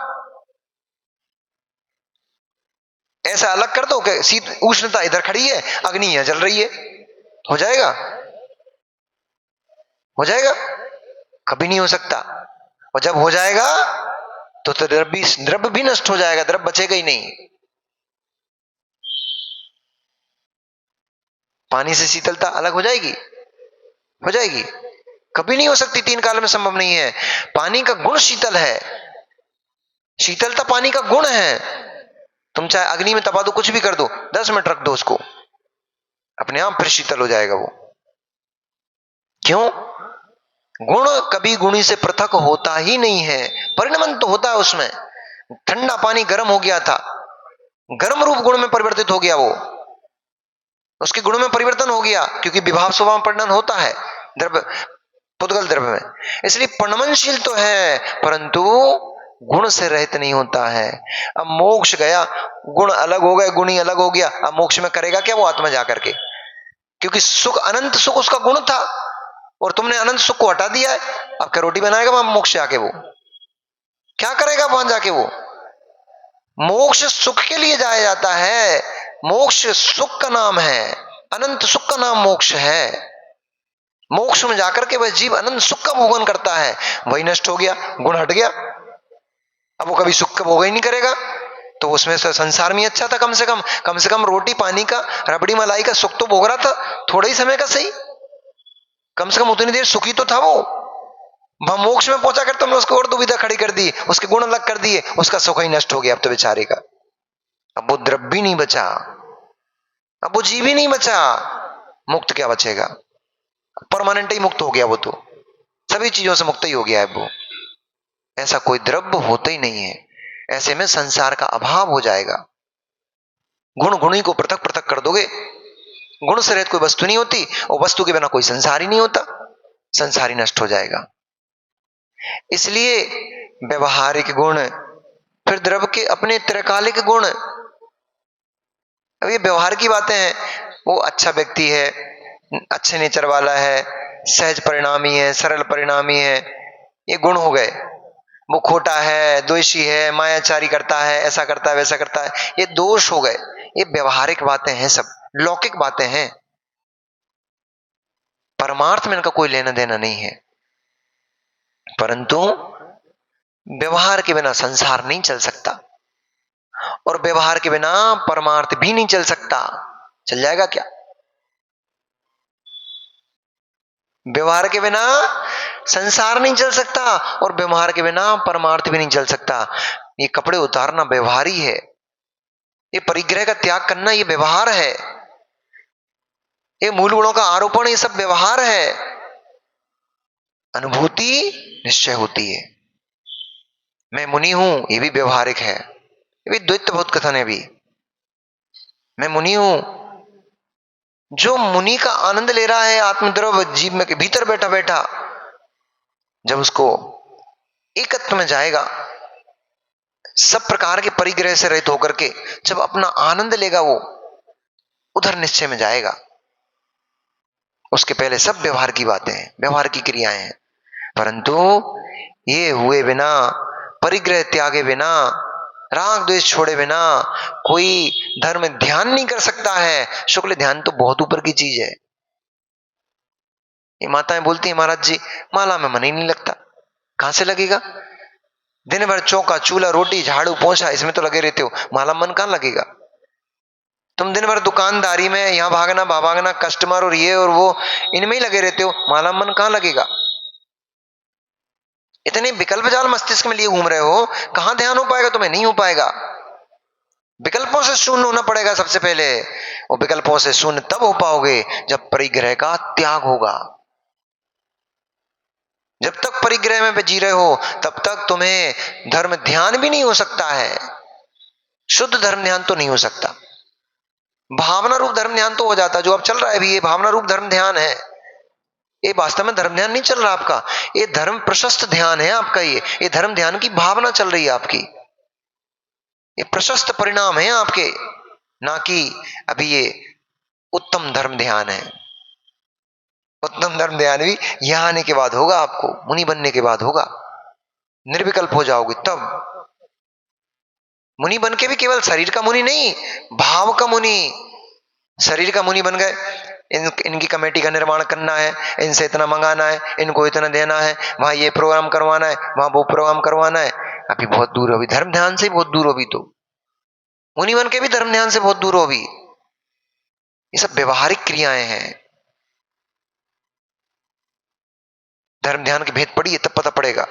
ऐसा अलग कर दो कि शीत उष्णता इधर खड़ी है, अग्नि यहां जल रही है, हो जाएगा? हो जाएगा? कभी नहीं हो सकता। और जब हो जाएगा तो द्रव्य भी नष्ट हो जाएगा, द्रव्य बचेगा ही नहीं। पानी से शीतलता अलग हो जाएगी? हो जाएगी? कभी नहीं हो सकती, तीन काल में संभव नहीं है। पानी का गुण शीतल है, शीतलता पानी का गुण है। तुम चाहे अग्नि में तपा दो, कुछ भी कर दो, 10 मिनट रख दो उसको, अपने आप फिर शीतल हो जाएगा वो। क्यों? गुण कभी गुणी से पृथक होता ही नहीं है, परिणमन तो होता है उसमें। ठंडा पानी गर्म हो गया था, गर्म रूप गुण में परिवर्तित हो गया, वो उसके गुण में परिवर्तन हो गया, क्योंकि विभाव स्वभाव परिणन होता है द्रव्य, पुद्गल द्रव्य में। इसलिए परिणमनशील तो है, परंतु गुण से रहित नहीं होता है। अब मोक्ष गया, गुण अलग हो गए, गुणी अलग हो गया, अब मोक्ष में करेगा क्या वो आत्मा जाकर के? क्योंकि सुख, अनंत सुख उसका गुण था, और तुमने अनंत सुख को हटा दिया है। अब क्या रोटी बनाएगा वहां मोक्ष जाके? वो क्या करेगा वहां जाके? वो मोक्ष सुख के लिए जाया जाता है, मोक्ष सुख का नाम है, अनंत सुख का नाम मोक्ष है। मोक्ष में जाकर के वह जीव अनंत सुख का भोगन करता है, वही नष्ट हो गया, गुण हट गया, अब वो कभी सुख का भोग ही नहीं करेगा। तो उसमें से संसार में अच्छा था, कम से कम रोटी पानी का, रबड़ी मलाई का सुख तो भोग रहा था, थोड़े ही समय का सही, कम से कम उतनी देर सुखी तो था वो। वहां मोक्ष में पहुंचा कर तुमने उसको और दुविधा खड़ी कर दी, उसके गुण अलग कर दिए, उसका सुख ही नष्ट हो गया अब तो बेचारे का। अब वो द्रव्य भी नहीं बचा, अब वो जीव ही नहीं बचा, मुक्त क्या बचेगा? परमानेंट ही मुक्त हो गया वो, तो सभी चीजों से मुक्त ही हो गया है वो। ऐसा कोई द्रव्य होता ही नहीं है, ऐसे में संसार का अभाव हो जाएगा। गुण गुणी को पृथक पृथक कर दोगे, गुण से रहित कोई वस्तु नहीं होती, और वस्तु के बिना कोई संसार ही नहीं होता, संसार ही नष्ट हो जाएगा। इसलिए व्यवहारिक गुण, फिर द्रव्य के अपने त्रिकालिक गुण। अब ये व्यवहार की बातें हैं, वो अच्छा व्यक्ति है, अच्छे नेचर वाला है, सहज परिणामी है, सरल परिणामी है, ये गुण हो गए। वो खोटा है, द्वेषी है, मायाचारी करता है, ऐसा करता है वैसा करता है, ये दोष हो गए, ये व्यवहारिक बातें हैं, सब लौकिक बातें हैं। परमार्थ में इनका कोई लेना देना नहीं है। परंतु व्यवहार के बिना संसार नहीं चल सकता और व्यवहार के बिना परमार्थ भी नहीं चल सकता। चल जाएगा क्या? व्यवहार के बिना संसार नहीं चल सकता और व्यवहार के बिना परमार्थ भी नहीं चल सकता। ये कपड़े उतारना व्यवहार ही है, ये परिग्रह का त्याग करना ये व्यवहार है, ये मूल गुणों का आरोपण ये सब व्यवहार है। अनुभूति निश्चय होती है। मैं मुनि हूं ये भी व्यवहारिक है, ये भी द्वैत बोध कथन है भी। मैं मुनि हूं, जो मुनि का आनंद ले रहा है आत्मद्रव जीव में के भीतर बैठा बैठा, जब उसको एकत्व में जाएगा, सब प्रकार के परिग्रह से रहित होकर के जब अपना आनंद लेगा, वो उधर निश्चय में जाएगा। उसके पहले सब व्यवहार की बातें हैं, व्यवहार की क्रियाएं हैं। परंतु ये हुए बिना, परिग्रह त्यागे बिना, राग द्वेष छोड़े बिना कोई धर्म ध्यान नहीं कर सकता है। शुक्ल ध्यान तो बहुत ऊपर की चीज है। ये माताएं बोलती है महाराज जी माला में मन ही नहीं लगता। कहां से लगेगा? दिन भर चौका चूल्हा रोटी झाड़ू पोछा इसमें तो लगे रहते हो, माला मन कहां लगेगा? तुम दिन भर दुकानदारी में यहां भागना वहां भागना, कस्टमर और ये और वो इनमें ही लगे रहते हो, माला मन कहां लगेगा? इतने विकल्प जाल मस्तिष्क में लिए घूम रहे हो, कहां ध्यान हो पाएगा? तुम्हें नहीं हो पाएगा। विकल्पों से शून्य होना पड़ेगा सबसे पहले, और विकल्पों से शून्य तब हो पाओगे जब परिग्रह का त्याग होगा। जब तक परिग्रह में जी रहे हो तब तक तुम्हें धर्म ध्यान भी नहीं हो सकता है। शुद्ध धर्म ध्यान तो नहीं हो सकता। भावना रूप धर्म ध्यान तो हो जाता, जो अब चल रहा है अभी, ये भावना रूप धर्म ध्यान है। ये वास्तव में धर्म ध्यान नहीं चल रहा आपका, ये धर्म प्रशस्त ध्यान है आपका। ये धर्म ध्यान की भावना चल रही है आपकी, ये प्रशस्त परिणाम है आपके, ना कि अभी ये उत्तम धर्म ध्यान है। उत्तम धर्म ध्यान भी यहां आने के बाद होगा, आपको मुनि बनने के बाद होगा, निर्विकल्प हो जाओगे तब। मुनि बन के भी केवल शरीर का मुनि नहीं, भाव का मुनि। शरीर का मुनि बन गए, इनकी कमेटी का निर्माण करना है, इनसे इतना मंगाना है, इनको इतना देना है, वहां ये प्रोग्राम करवाना है, वहां वो प्रोग्राम करवाना है। अभी बहुत दूर हो, अभी धर्म ध्यान से बहुत दूर हो, भी तो मुनि बन के भी धर्म ध्यान से बहुत दूर हो भी। ये सब व्यवहारिक क्रियाएं हैं। धर्म ध्यान के भेद पढ़िए तब पता पड़ेगा।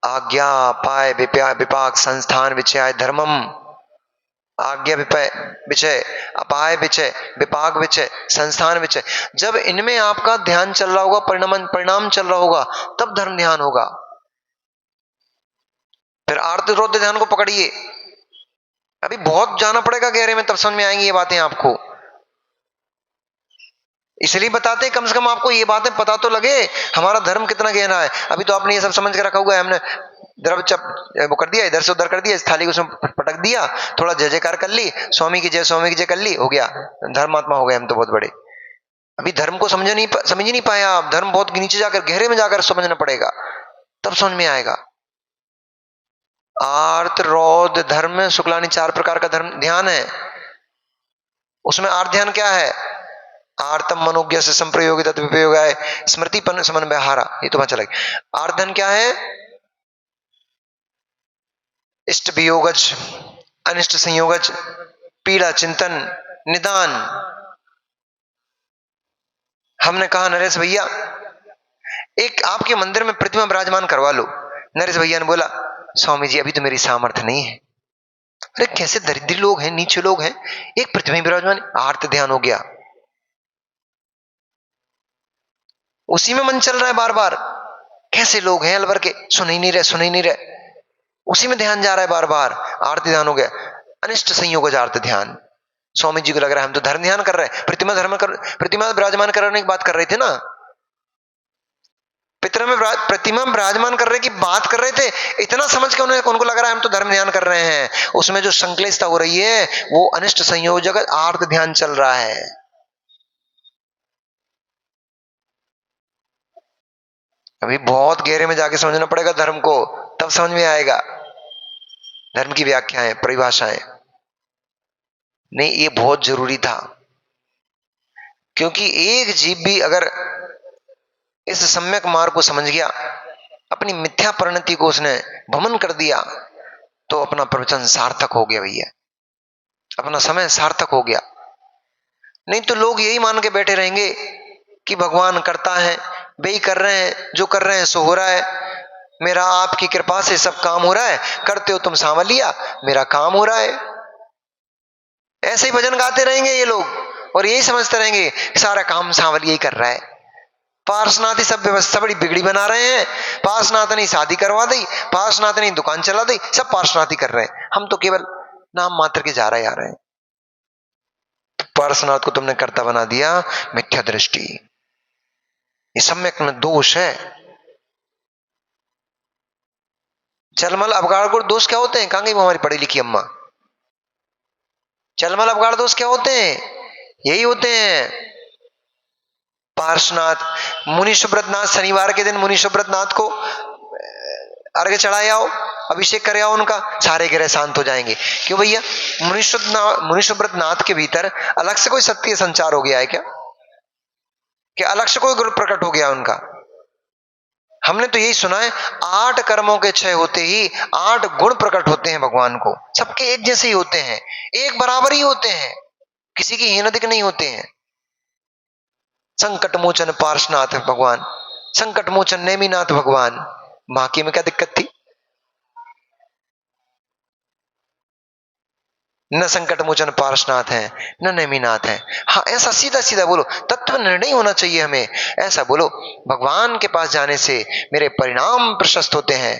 आज्ञा पाय विपाक संस्थान विचय धर्मम। आज्ञा विचय, अपाय विचय, विपाक विचय, संस्थान विचय। जब इनमें आपका ध्यान चल रहा होगा, परिणाम चल रहा होगा, तब धर्म ध्यान होगा। फिर आर्त रौद्र ध्यान को पकड़िए, अभी बहुत जाना पड़ेगा गहरे में, तब समझ में आएंगी ये बातें आपको। इसलिए बताते हैं, कम से कम आपको ये बातें पता तो लगे हमारा धर्म कितना गहरा है। अभी तो आपने ये सब समझ के रखा हुआ है, हमने द्रव चप वो कर दिया, इधर से उधर कर दिया, इस थाली को उसमें पटक दिया, थोड़ा जय जयकार कर ली, स्वामी की जय स्वामी की जय कर ली, हो गया, धर्मात्मा हो गए हम तो बहुत बड़े। अभी धर्म को समझ ही नहीं पाया आप। धर्म बहुत नीचे जाकर गहरे में जाकर समझना पड़ेगा, तब समझ में आएगा। आर्त रौद्र धर्म शुक्लानी 4 प्रकार का धर्म ध्यान है। उसमें आर्त ध्यान क्या है? आर्तम मनोज्ञ से संप्रयोगित विप्रयोग है, स्मृति पन समन व्यहारा, ये तो वहां चला गया। आर्त धन क्या है? इष्ट वियोगज, अनिष्ट संयोगज, पीड़ा चिंतन, निदान। हमने कहा नरेश भैया एक आपके मंदिर में प्रतिमा विराजमान करवा लो। नरेश भैया ने बोला स्वामी जी अभी तो मेरी सामर्थ्य नहीं है। अरे कैसे दरिद्र लोग हैं, नीचे लोग हैं, एक प्रतिमा विराजमान। आर्त ध्यान हो गया, उसी में मन चल रहा है बार बार। कैसे लोग हैं अलवर के, सुन ही नहीं रहे, सुन ही नहीं रहे, उसी में ध्यान जा रहा है बार बार। आरती ध्यान हो गया। अनिष्ट संयोग आर्त ध्यान, स्वामी जी को लग रहा है हम तो धर्म ध्यान कर रहे हैं, प्रतिमा विराजमान कराने की बात कर रहे थे ना, प्रतिमा विराजमान करने की बात कर रहे थे। इतना समझ के उनको लग रहा है हम तो धर्म ध्यान कर रहे हैं। उसमें जो संक्लिष्टता हो रही है वो अनिष्ट संयोजक आर्त ध्यान चल रहा है। अभी बहुत गहरे में जाके समझना पड़ेगा धर्म को, तब समझ में आएगा धर्म की व्याख्याएं, परिभाषाएं। नहीं, ये बहुत जरूरी था, क्योंकि एक जीव भी अगर इस सम्यक मार्ग को समझ गया, अपनी मिथ्या परिणति को उसने भमन कर दिया, तो अपना प्रवचन सार्थक हो गया भैया, अपना समय सार्थक हो गया। नहीं तो लोग यही मान के बैठे रहेंगे कि भगवान करता है, वे कर रहे हैं, जो कर रहे हैं सो हो रहा है, मेरा आपकी कृपा से सब काम हो रहा है, करते हो तुम सांवलिया, मेरा काम हो रहा है। ऐसे ही भजन गाते रहेंगे ये लोग और यही समझते रहेंगे सारा काम सांवलिया ही कर रहा है। पार्शनाथ ही सब व्यवस्था बड़ी बिगड़ी बना रहे हैं, पार्शनाथ ने शादी करवा दी, पार्शनाथ ने दुकान चला दी, सब पार्शनाथ ही कर रहे हैं, हम तो केवल नाम मात्र के जा रहे आ रहे हैं। पार्शनाथ को तुमने कर्ता बना दिया, मिथ्या दृष्टि, ये सम्यक में दोष है। चलमल अवगाड़ गुण दोष क्या होते हैं? कहां गई वो हमारी पढ़ी लिखी अम्मा? चलमल अवगाड़ दोष क्या होते हैं? यही होते हैं। पार्शनाथ, मुनि सुब्रतनाथ, शनिवार के दिन मुनि सुब्रतनाथ को अर्घ्य चढ़ाए आओ, अभिषेक करे आओ उनका, सारे ग्रह शांत हो जाएंगे। क्यों भैया? मुनि सुब्रतनाथ के भीतर अलग से कोई सत्य संचार हो गया है क्या? क्या अलग से कोई गुण प्रकट हो गया उनका? हमने तो यही सुना है, 8 कर्मों के क्षय होते ही 8 गुण प्रकट होते हैं भगवान को, सबके एक जैसे ही होते हैं, एक बराबर ही होते हैं, किसी की हीन अधिक नहीं होते हैं। संकट मोचन पार्शनाथ भगवान, संकट मोचन नेमिनाथ भगवान, बाकी में क्या दिक्कत थी? न संकट मोचन पार्शनाथ है, न नेमिनाथ है। हाँ, ऐसा सीधा सीधा बोलो, तत्व निर्णय होना चाहिए हमें, ऐसा बोलो। भगवान के पास जाने से मेरे परिणाम प्रशस्त होते हैं,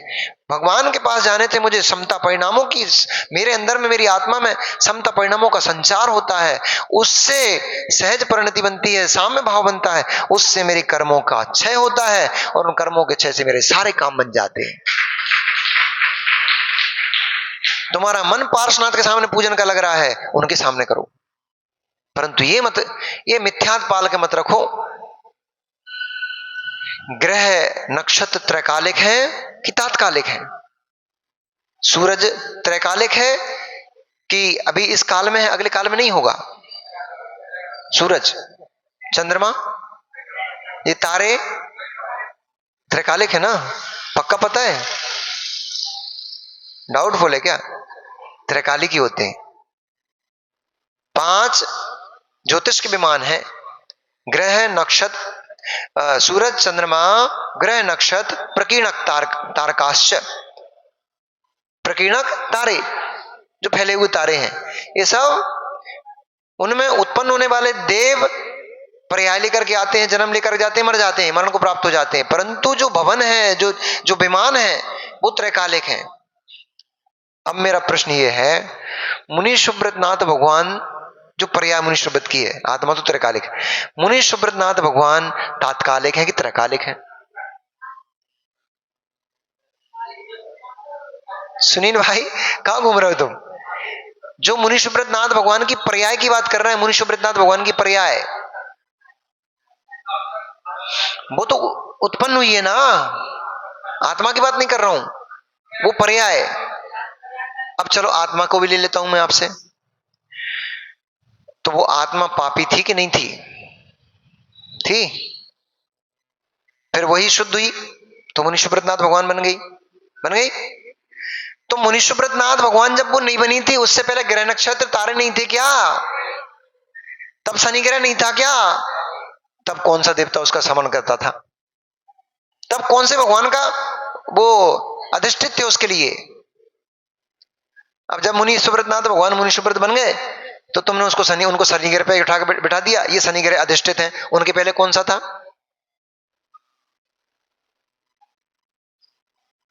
भगवान के पास जाने से मुझे समता परिणामों की, मेरे अंदर में, मेरी आत्मा में समता परिणामों का संचार होता है, उससे सहज परिणति बनती है, साम्य भाव बनता है, उससे मेरे कर्मों का क्षय होता है और उन कर्मों के क्षय से मेरे सारे काम बन जाते हैं। तुम्हारा मन पार्शनाथ के सामने पूजन का लग रहा है, उनके सामने करो, परंतु ये मिथ्यात पाल के मत रखो। ग्रह नक्षत्र त्रैकालिक है कि तात्कालिक है? सूरज त्रैकालिक है कि अभी इस काल में है, अगले काल में नहीं होगा? सूरज, चंद्रमा, ये तारे त्रैकालिक है ना? पक्का पता है? डाउटफुल है क्या? त्रैकालिक ही होते हैं। 5 ज्योतिष के विमान है, ग्रह नक्षत्र, सूरज चंद्रमा ग्रह नक्षत्र प्रकीर्णक तारकाश्च, प्रकीर्णक तारे, जो फैले हुए तारे हैं, ये सब, उनमें उत्पन्न होने वाले देव पर्याय लेकर के आते हैं, जन्म लेकर जाते हैं, मर जाते हैं, मरण को प्राप्त हो जाते हैं, परंतु जो भवन है, जो विमान है, वो त्रैकालिक है। अब मेरा प्रश्न ये है, मुनि सुब्रतनाथ भगवान जो पर्याय मुनि सुब्रत की है, आत्मा तो त्रैकालिक है, मुनि सुब्रतनाथ भगवान तात्कालिक है कि त्रैकालिक है? सुनील भाई, कहां घूम रहे हो तुम? जो मुनि सुब्रतनाथ भगवान की पर्याय की बात कर रहे हैं, मुनि सुब्रतनाथ भगवान की पर्याय, वो तो उत्पन्न हुई है ना, आत्मा की बात नहीं कर रहा हूं, वो पर्याय। अब चलो आत्मा को भी ले लेता हूं मैं आपसे, तो वो आत्मा पापी थी कि नहीं थी? थी। फिर वही शुद्ध हुई तो मुनि सुब्रतनाथ भगवान बन गई, बन गई। तो मुनि सुब्रतनाथ भगवान जब वो नहीं बनी थी, उससे पहले ग्रह नक्षत्र तारे नहीं थे क्या? तब शनि ग्रह नहीं था क्या? तब कौन सा देवता उसका समन करता था? तब कौन से भगवान का वो अधिष्ठित थे उसके लिए? अब जब मुनि सुब्रतनाथ भगवान मुनि सुब्रत बन गए, तो तुमने उनको शनि ग्रह पे उठा के बिठा दिया, ये शनि ग्रह अधिष्ठित है, उनके पहले कौन सा था?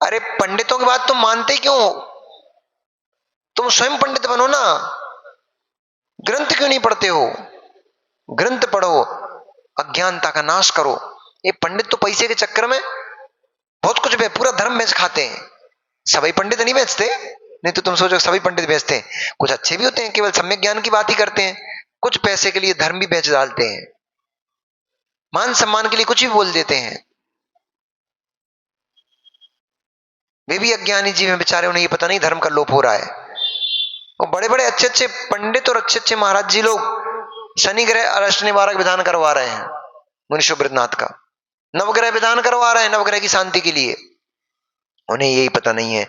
अरे पंडितों की बात तुम मानते क्यों? तुम स्वयं पंडित बनो ना, ग्रंथ क्यों नहीं पढ़ते हो? ग्रंथ पढ़ो, अज्ञानता का नाश करो। ये पंडित तो पैसे के चक्कर में बहुत कुछ पूरा धर्म बेच खाते हैं। सभी पंडित नहीं बेचते, नहीं तो तुम सोचो सभी पंडित बेचते हैं, कुछ अच्छे भी होते हैं, केवल सम्यक ज्ञान की बात ही करते हैं, कुछ पैसे के लिए धर्म भी बेच डालते हैं, मान सम्मान के लिए कुछ भी बोल देते हैं। वे भी अज्ञानी जीव हैं बेचारे, उन्हें ये पता नहीं धर्म का लोप हो रहा है। और बड़े बड़े अच्छे अच्छे पंडित और अच्छे अच्छे महाराज जी लोग शनि ग्रह अष्ट निवारक विधान करवा रहे हैं मुनि सुब्रतनाथ का, नवग्रह विधान करवा रहे हैं नवग्रह की शांति के लिए। उन्हें यही पता नहीं है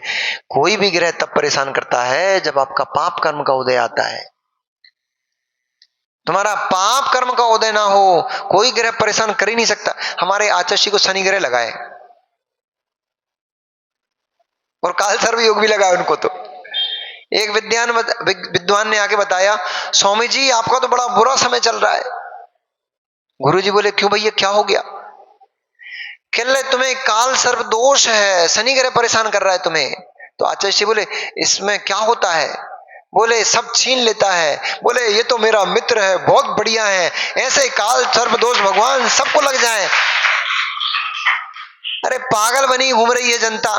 कोई भी ग्रह तब परेशान करता है जब आपका पाप कर्म का उदय आता है। तुम्हारा पाप कर्म का उदय ना हो कोई ग्रह परेशान कर ही नहीं सकता। हमारे आचार्य को शनि ग्रह लगाए और काल सर्व योग भी लगा उनको। तो एक विद्वान ने आके बताया, स्वामी जी आपका तो बड़ा बुरा समय चल रहा है। गुरु जी बोले, क्यों भैया क्या हो गया? कह रहे तुम्हें काल सर्प दोष है, शनि ग्रह परेशान कर रहा है तुम्हें। तो आचार्य जी बोले, इसमें क्या होता है? बोले सब छीन लेता है। बोले ये तो मेरा मित्र है, बहुत बढ़िया है, ऐसे काल सर्प दोष भगवान सबको लग जाए। अरे पागल बनी घूम रही है जनता,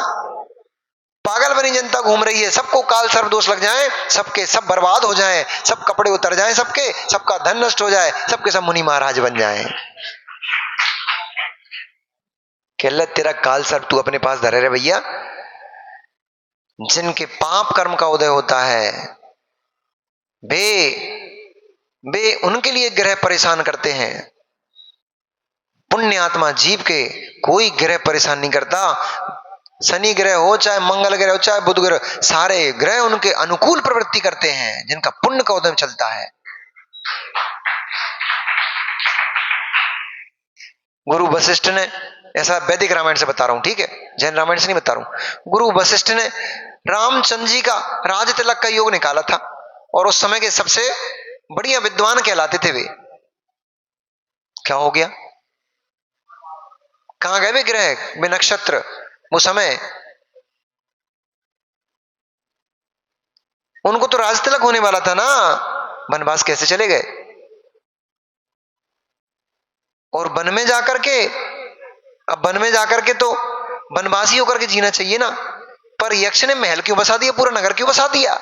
पागल बनी जनता घूम रही है, सबको काल सर्प दोष लग जाए, सबके सब बर्बाद हो जाए, सब कपड़े उतर जाए, सबके सबका धन नष्ट हो जाए, सबके सब मुनि महाराज बन जाए। कहला तेरा काल सर्प तू अपने पास धरे रे भैया। जिनके पाप कर्म का उदय होता है वे उनके लिए ग्रह परेशान करते हैं। पुण्य आत्मा जीव के कोई ग्रह परेशान नहीं करता। शनि ग्रह हो चाहे मंगल ग्रह हो चाहे बुध ग्रह, सारे ग्रह उनके अनुकूल प्रवृत्ति करते हैं जिनका पुण्य का उदय चलता है। गुरु वशिष्ठ ने, ऐसा वैदिक रामायण से बता रहा हूं, ठीक है, जैन रामायण से नहीं बता रहा हूं। गुरु वशिष्ठ ने रामचंद्र जी का राज तिलक का योग निकाला था और उस समय के सबसे बढ़िया विद्वान कहलाते थे वे। क्या हो गया? कहां गए वे ग्रह, वे नक्षत्र, वो समय? उनको तो राज तिलक होने वाला था ना, वनवास कैसे चले गए? और वन में जाकर के, अब वन में जाकर के तो वनवासी होकर के जीना चाहिए ना, पर यक्ष ने महल क्यों बसा दिया, पूरा नगर क्यों बसा दिया?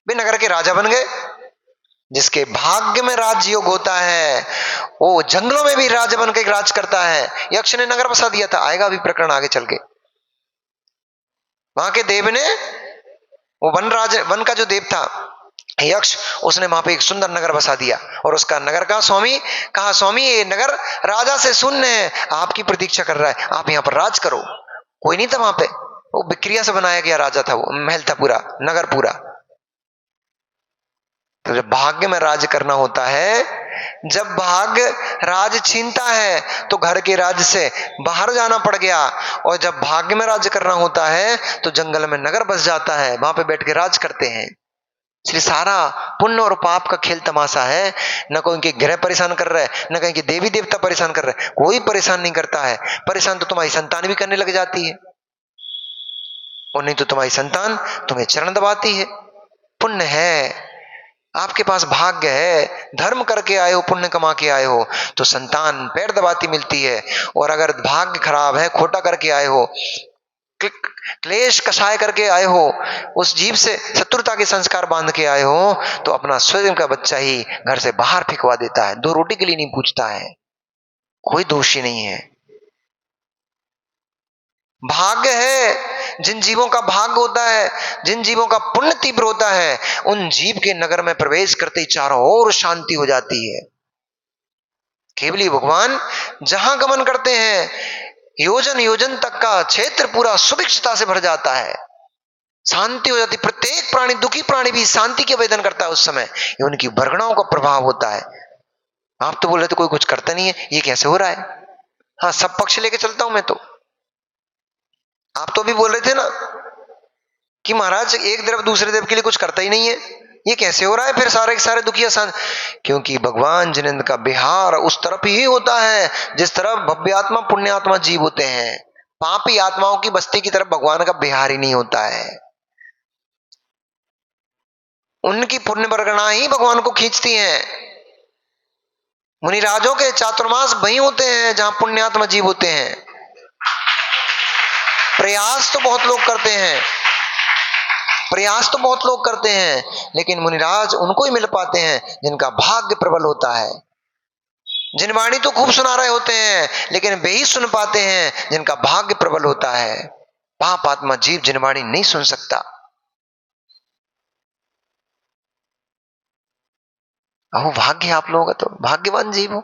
वे नगर के राजा बन गए। जिसके भाग्य में राज योग होता है वो जंगलों में भी राजा बन के राज करता है। यक्ष ने नगर बसा दिया था, आएगा अभी प्रकरण आगे चल के। वहां के देव ने, वो वन का जो देव था यक्ष, उसने वहां पे एक सुंदर नगर बसा दिया और उसका नगर का स्वामी कहा, स्वामी ये नगर राजा से शून्य है, आपकी प्रतीक्षा कर रहा है, आप यहाँ पर राज करो। कोई नहीं था वहां पे, वो विक्रिया से बनाया गया राजा था, वो महल था पूरा, नगर पूरा। तो जब भाग्य में राज करना होता है, जब भाग्य राज छीनता है तो घर के राज से बाहर जाना पड़ गया, और जब भाग्य में राज करना होता है तो जंगल में नगर बस जाता है, वहां पे बैठ के राज करते हैं। इसलिए सारा पुण्य और पाप का खेल तमाशा है। न कोई इनके ग्रह परेशान कर रहा है, न कहीं के देवी देवता परेशान कर रहे हैं, कोई परेशान नहीं करता है। परेशान तो तुम्हारी संतान भी करने लग जाती है, और नहीं तो तुम्हारी संतान तुम्हें चरण दबाती है। पुण्य है, आपके पास भाग्य है, धर्म करके आए हो, पुण्य कमा के आए हो, तो संतान पैर दबाती मिलती है। और अगर भाग्य खराब है, खोटा करके आए हो, क्लेश कषाय करके आए हो, उस जीव से शत्रुता के संस्कार बांध के आए हो, तो अपना स्वयं का बच्चा ही घर से बाहर फेंकवा देता है, दो रोटी के लिए नहीं पूछता है। कोई दोषी नहीं है। भाग्य है, जिन जीवों का भाग्य होता है, जिन जीवों का पुण्य तीव्र होता है, उन जीव के नगर में प्रवेश करते ही चारों ओर शांति हो जाती है। केवली भगवान जहां गमन करते हैं, योजन योजन तक का क्षेत्र पूरा सुभिक्षता से भर जाता है, शांति हो जाती। प्रत्येक प्राणी, दुखी प्राणी भी शांति के आवेदन करता है उस समय, ये उनकी वर्गणाओं का प्रभाव होता है। आप तो बोल रहे थे कोई कुछ करता नहीं है, ये कैसे हो रहा है? हाँ, सब पक्ष लेके चलता हूं मैं तो। आप तो भी बोल रहे थे ना कि महाराज एक देव दूसरे देव के लिए कुछ करता ही नहीं है, ये कैसे हो रहा है फिर? सारे के सारे दुखिया क्योंकि भगवान जिनेंद्र का बिहार उस तरफ ही होता है जिस तरफ भव्यात्मा पुण्यात्मा जीव होते हैं। पापी आत्माओं की बस्ती की तरफ भगवान का बिहार ही नहीं होता है। उनकी पुण्य वर्गणा ही भगवान को खींचती हैं। मुनिराजों के चातुर्मास वही होते हैं जहां पुण्यात्मा जीव होते हैं। प्रयास तो बहुत लोग करते हैं, प्रयास तो बहुत लोग करते हैं, लेकिन मुनिराज उनको ही मिल पाते हैं जिनका भाग्य प्रबल होता है। जिनवाणी तो खूब सुना रहे होते हैं, लेकिन वे ही सुन पाते हैं जिनका भाग्य प्रबल होता है। पाप आत्मा जीव जिनवाणी नहीं सुन सकता। अहो भाग्य आप लोगों का, तो भाग्यवान जीव हो।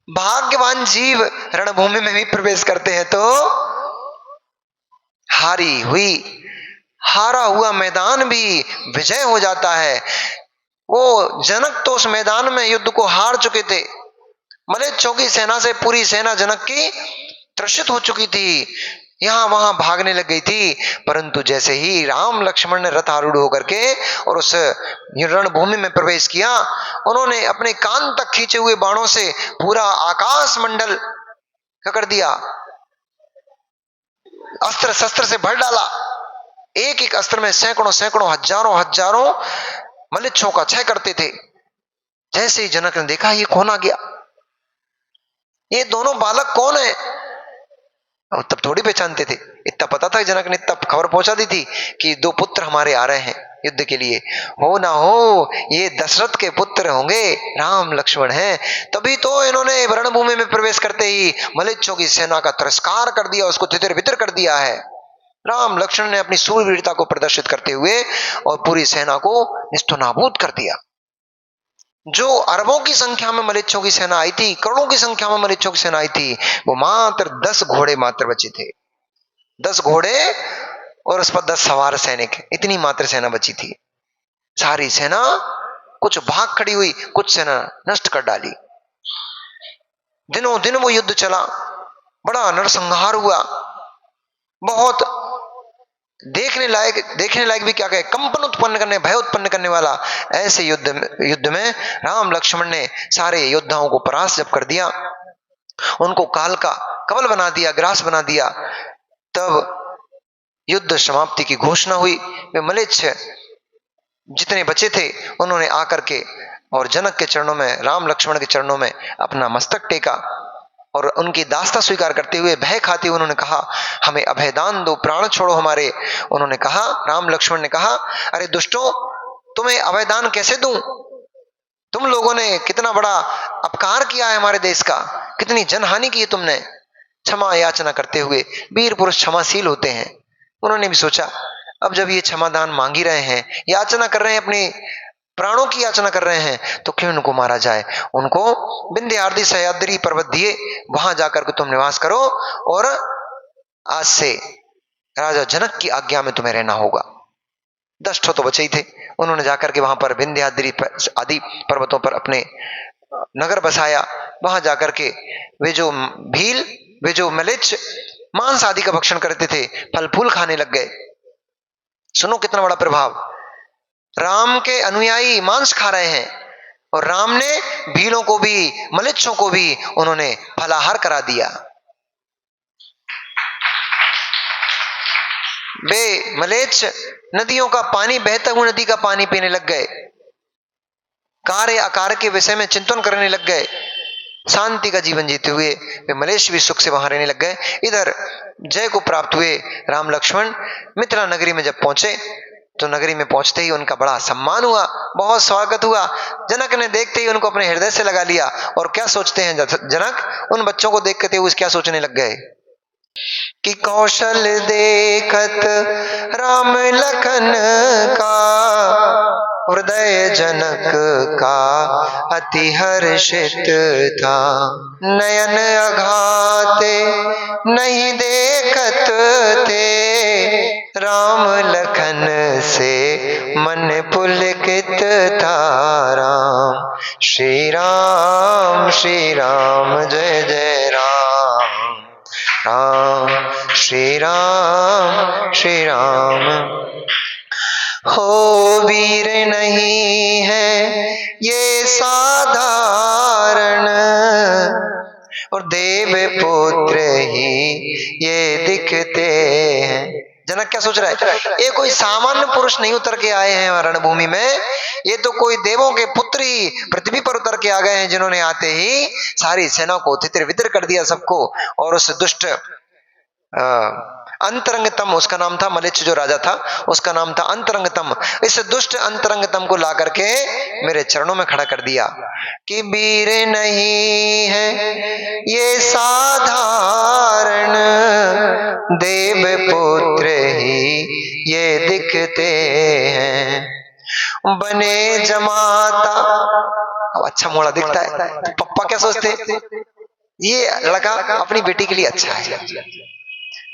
भाग्यवान जीव रणभूमि में भी प्रवेश करते हैं तो हारी हुई, हारा हुआ मैदान भी विजय हो जाता है। वो जनक तो उस मैदान में युद्ध को हार चुके थे, मलेच्छों की सेना से पूरी सेना जनक की त्रसित हो चुकी थी, यहां वहां भागने लग गई थी। परंतु जैसे ही राम लक्ष्मण ने रथ आरूढ़ होकर के और उस रणभूमि में प्रवेश किया, उन्होंने अपने कान तक खींचे हुए बाणों से पूरा आकाश मंडल कर दिया, अस्त्र शस्त्र से भर डाला। एक एक अस्त्र में सैकड़ों सैकड़ों हजारों हजारों मलेच्छों का क्षय करते थे। जैसे ही जनक ने देखा, ये कौन आ गया, ये दोनों बालक कौन है, और तब थोड़ी पहचानते थे। इतना पता था, जनक ने तब खबर पहुंचा दी थी कि दो पुत्र हमारे आ रहे हैं युद्ध के लिए, हो ना हो ये दशरथ के पुत्र होंगे, राम लक्ष्मण हैं। तभी तो इन्होंने रणभूमि में प्रवेश करते ही मलेच्छों की सेना का तिरस्कार कर दिया, उसको तितर बितर कर दिया है। राम लक्ष्मण ने अपनी सूरवीरता को प्रदर्शित करते हुए और पूरी सेना को निस्तनाबूद कर दिया। जो अरबों की संख्या में मलेच्छों की सेना आई थी, करोड़ों की संख्या में मलेच्छों की सेना आई थी, वो मात्र 10 घोड़े मात्र बचे थे। 10 घोड़े और उस पर 10 सवार सैनिक, इतनी मात्र सेना बची थी। सारी सेना कुछ भाग खड़ी हुई, कुछ सेना नष्ट कर डाली। दिनों दिन वो युद्ध चला, बड़ा नरसंहार हुआ, बहुत देखने लायक भी क्या कहे, कंपन उत्पन्न करने, भय उत्पन्न करने वाला ऐसे युद्ध में राम लक्ष्मण ने सारे योद्धाओं को परास्त जब कर दिया, उनको काल का कवल बना दिया, ग्रास बना दिया, तब युद्ध समाप्ति की घोषणा हुई। वे मलेच्छ जितने बचे थे उन्होंने आकर के और जनक के चरणों में, राम लक्ष्मण के चरणों में अपना मस्तक टेका और उनकी दास्ता स्वीकार करते हुए भय खाते हुए उन्होंने कहा, हमें अभयदान दो, प्राण छोड़ो हमारे। उन्होंने कहा, राम लक्ष्मण ने कहा, अरे दुष्टों, तुम्हें अभयदान कैसे दूं? तुम लोगों ने कितना बड़ा अपकार किया है हमारे देश का, कितनी जनहानि की है तुमने। क्षमा याचना करते हुए, वीर पुरुष क्षमाशील होते हैं। उन्होंने भी सोचा, अब जब ये क्षमादान मांग ही रहे हैं, याचना कर रहे हैं, अपनी प्राणों की याचना कर रहे हैं, तो क्यों उनको मारा जाए। उनको विंध्याद्रि सह्याद्री पर्वत दिए, वहां जाकर के तुम निवास करो और आज से राजा जनक की आज्ञा में तुम्हें रहना होगा। 10 तो बचे ही थे। उन्होंने जाकर के वहां पर विंध्याद्रि आदि पर्वतों पर अपने नगर बसाया। वहां जाकर के वे जो मलेच्छ मांस आदि का भक्षण करते थे, फल फूल खाने लग गए। सुनो कितना बड़ा प्रभाव, राम के अनुयायी मांस खा रहे हैं और राम ने भीलों को भी, मलेच्छों को भी उन्होंने फलाहार करा दिया। वे मलेच्छ नदियों का पानी, बहता हुआ नदी का पानी पीने लग गए, कार्य अकार्य के विषय में चिंतन करने लग गए, शांति का जीवन जीते हुए वे मलेच्छ भी सुख से वहां रहने लग गए। इधर जय को प्राप्त हुए राम लक्ष्मण मिथिला नगरी में जब पहुंचे, तो नगरी में पहुंचते ही उनका बड़ा सम्मान हुआ, बहुत स्वागत हुआ। जनक ने देखते ही उनको अपने हृदय से लगा लिया। और क्या सोचते हैं जनक, उन बच्चों को देख के क्या सोचने लग गए कि कौशल देखत राम लखन का, हृदय जनक का अति हर्षित था। नयन अघाते नहीं देखत थे, राम लखन से मन पुलकित था। राम श्री राम जय जय राम, राम श्री राम। हो वीर नहीं है ये साधारण, और देव पुत्र ही ये दिखते हैं। जनक क्या सोच रहा है, ये कोई सामान्य पुरुष नहीं उतर के आए हैं रणभूमि में, ये तो कोई देवों के पुत्र ही पृथ्वी पर उतर के आ गए हैं, जिन्होंने आते ही सारी सेना को तितर बितर कर दिया सबको। और उस दुष्ट अंतरंगतम, उसका नाम था मलेच्छ, जो राजा था उसका नाम था अंतरंगतम। इस दुष्ट अंतरंगतम को ला करके मेरे चरणों में खड़ा कर दिया कि वीर नहीं है ये साधारण, देव पुत्र ही ये दिखते हैं। बने जमाता अब अच्छा मोड़ा दिखता है, तो पप्पा क्या सोचते, ये लड़का अपनी बेटी के लिए अच्छा है।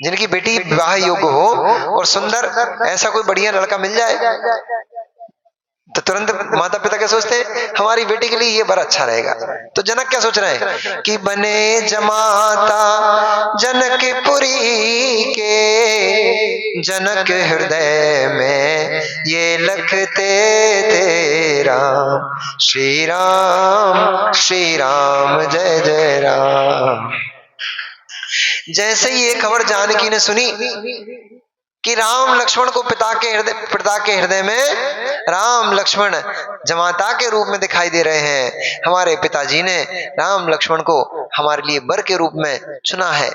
जिनकी बेटी विवाह योग्य हो और सुंदर ऐसा कोई बढ़िया लड़का मिल जाए तो तुरंत माता पिता क्या सोचते हैं, हमारी बेटी के लिए ये बड़ा अच्छा रहेगा। तो जनक क्या सोच रहे हैं कि बने जमाता जनकपुरी के, जनक हृदय में ये लखते तेरा, श्री राम जय जय राम। जैसे ही ये खबर जानकी ने सुनी कि राम लक्ष्मण को पिता के हृदय में राम लक्ष्मण जमाता के रूप में दिखाई दे रहे हैं, हमारे पिताजी ने राम लक्ष्मण को हमारे लिए वर के रूप में चुना है,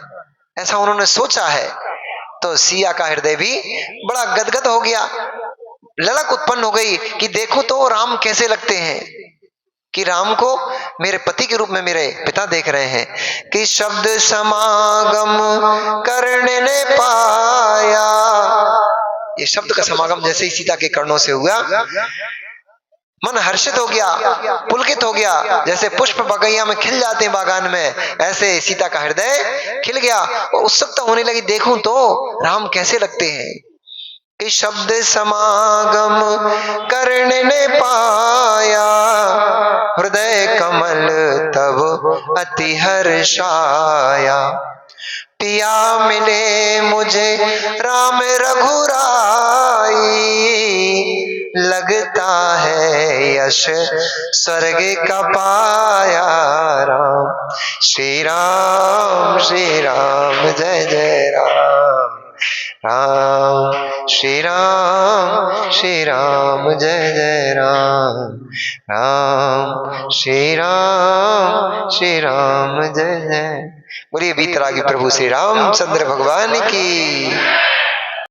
ऐसा उन्होंने सोचा है, तो सिया का हृदय भी बड़ा गदगद हो गया। ललक उत्पन्न हो गई कि देखो तो राम कैसे लगते हैं, कि राम को मेरे पति के रूप में मेरे पिता देख रहे हैं। कि शब्द समागम करने ने पाया, ये शब्द का समागम जैसे ही सीता के कर्णों से हुआ, मन हर्षित हो गया, पुलकित हो गया, जैसे पुष्प बगैया में खिल जाते हैं बागान में, ऐसे सीता का हृदय खिल गया और उत्सुकता होने लगी, देखूं तो राम कैसे लगते हैं। कि शब्द समागम करने ने पाया, हृदय कमल तब अति हर्षाया। पिया मिले मुझे राम रघुराई, लगता है यश स्वर्ग का पाया। राम श्री राम जय जय राम, राम श्री राम जय जय राम, राम श्री राम जय जय। बोलिए वीतरागी प्रभु श्री रामचंद्र भगवान की।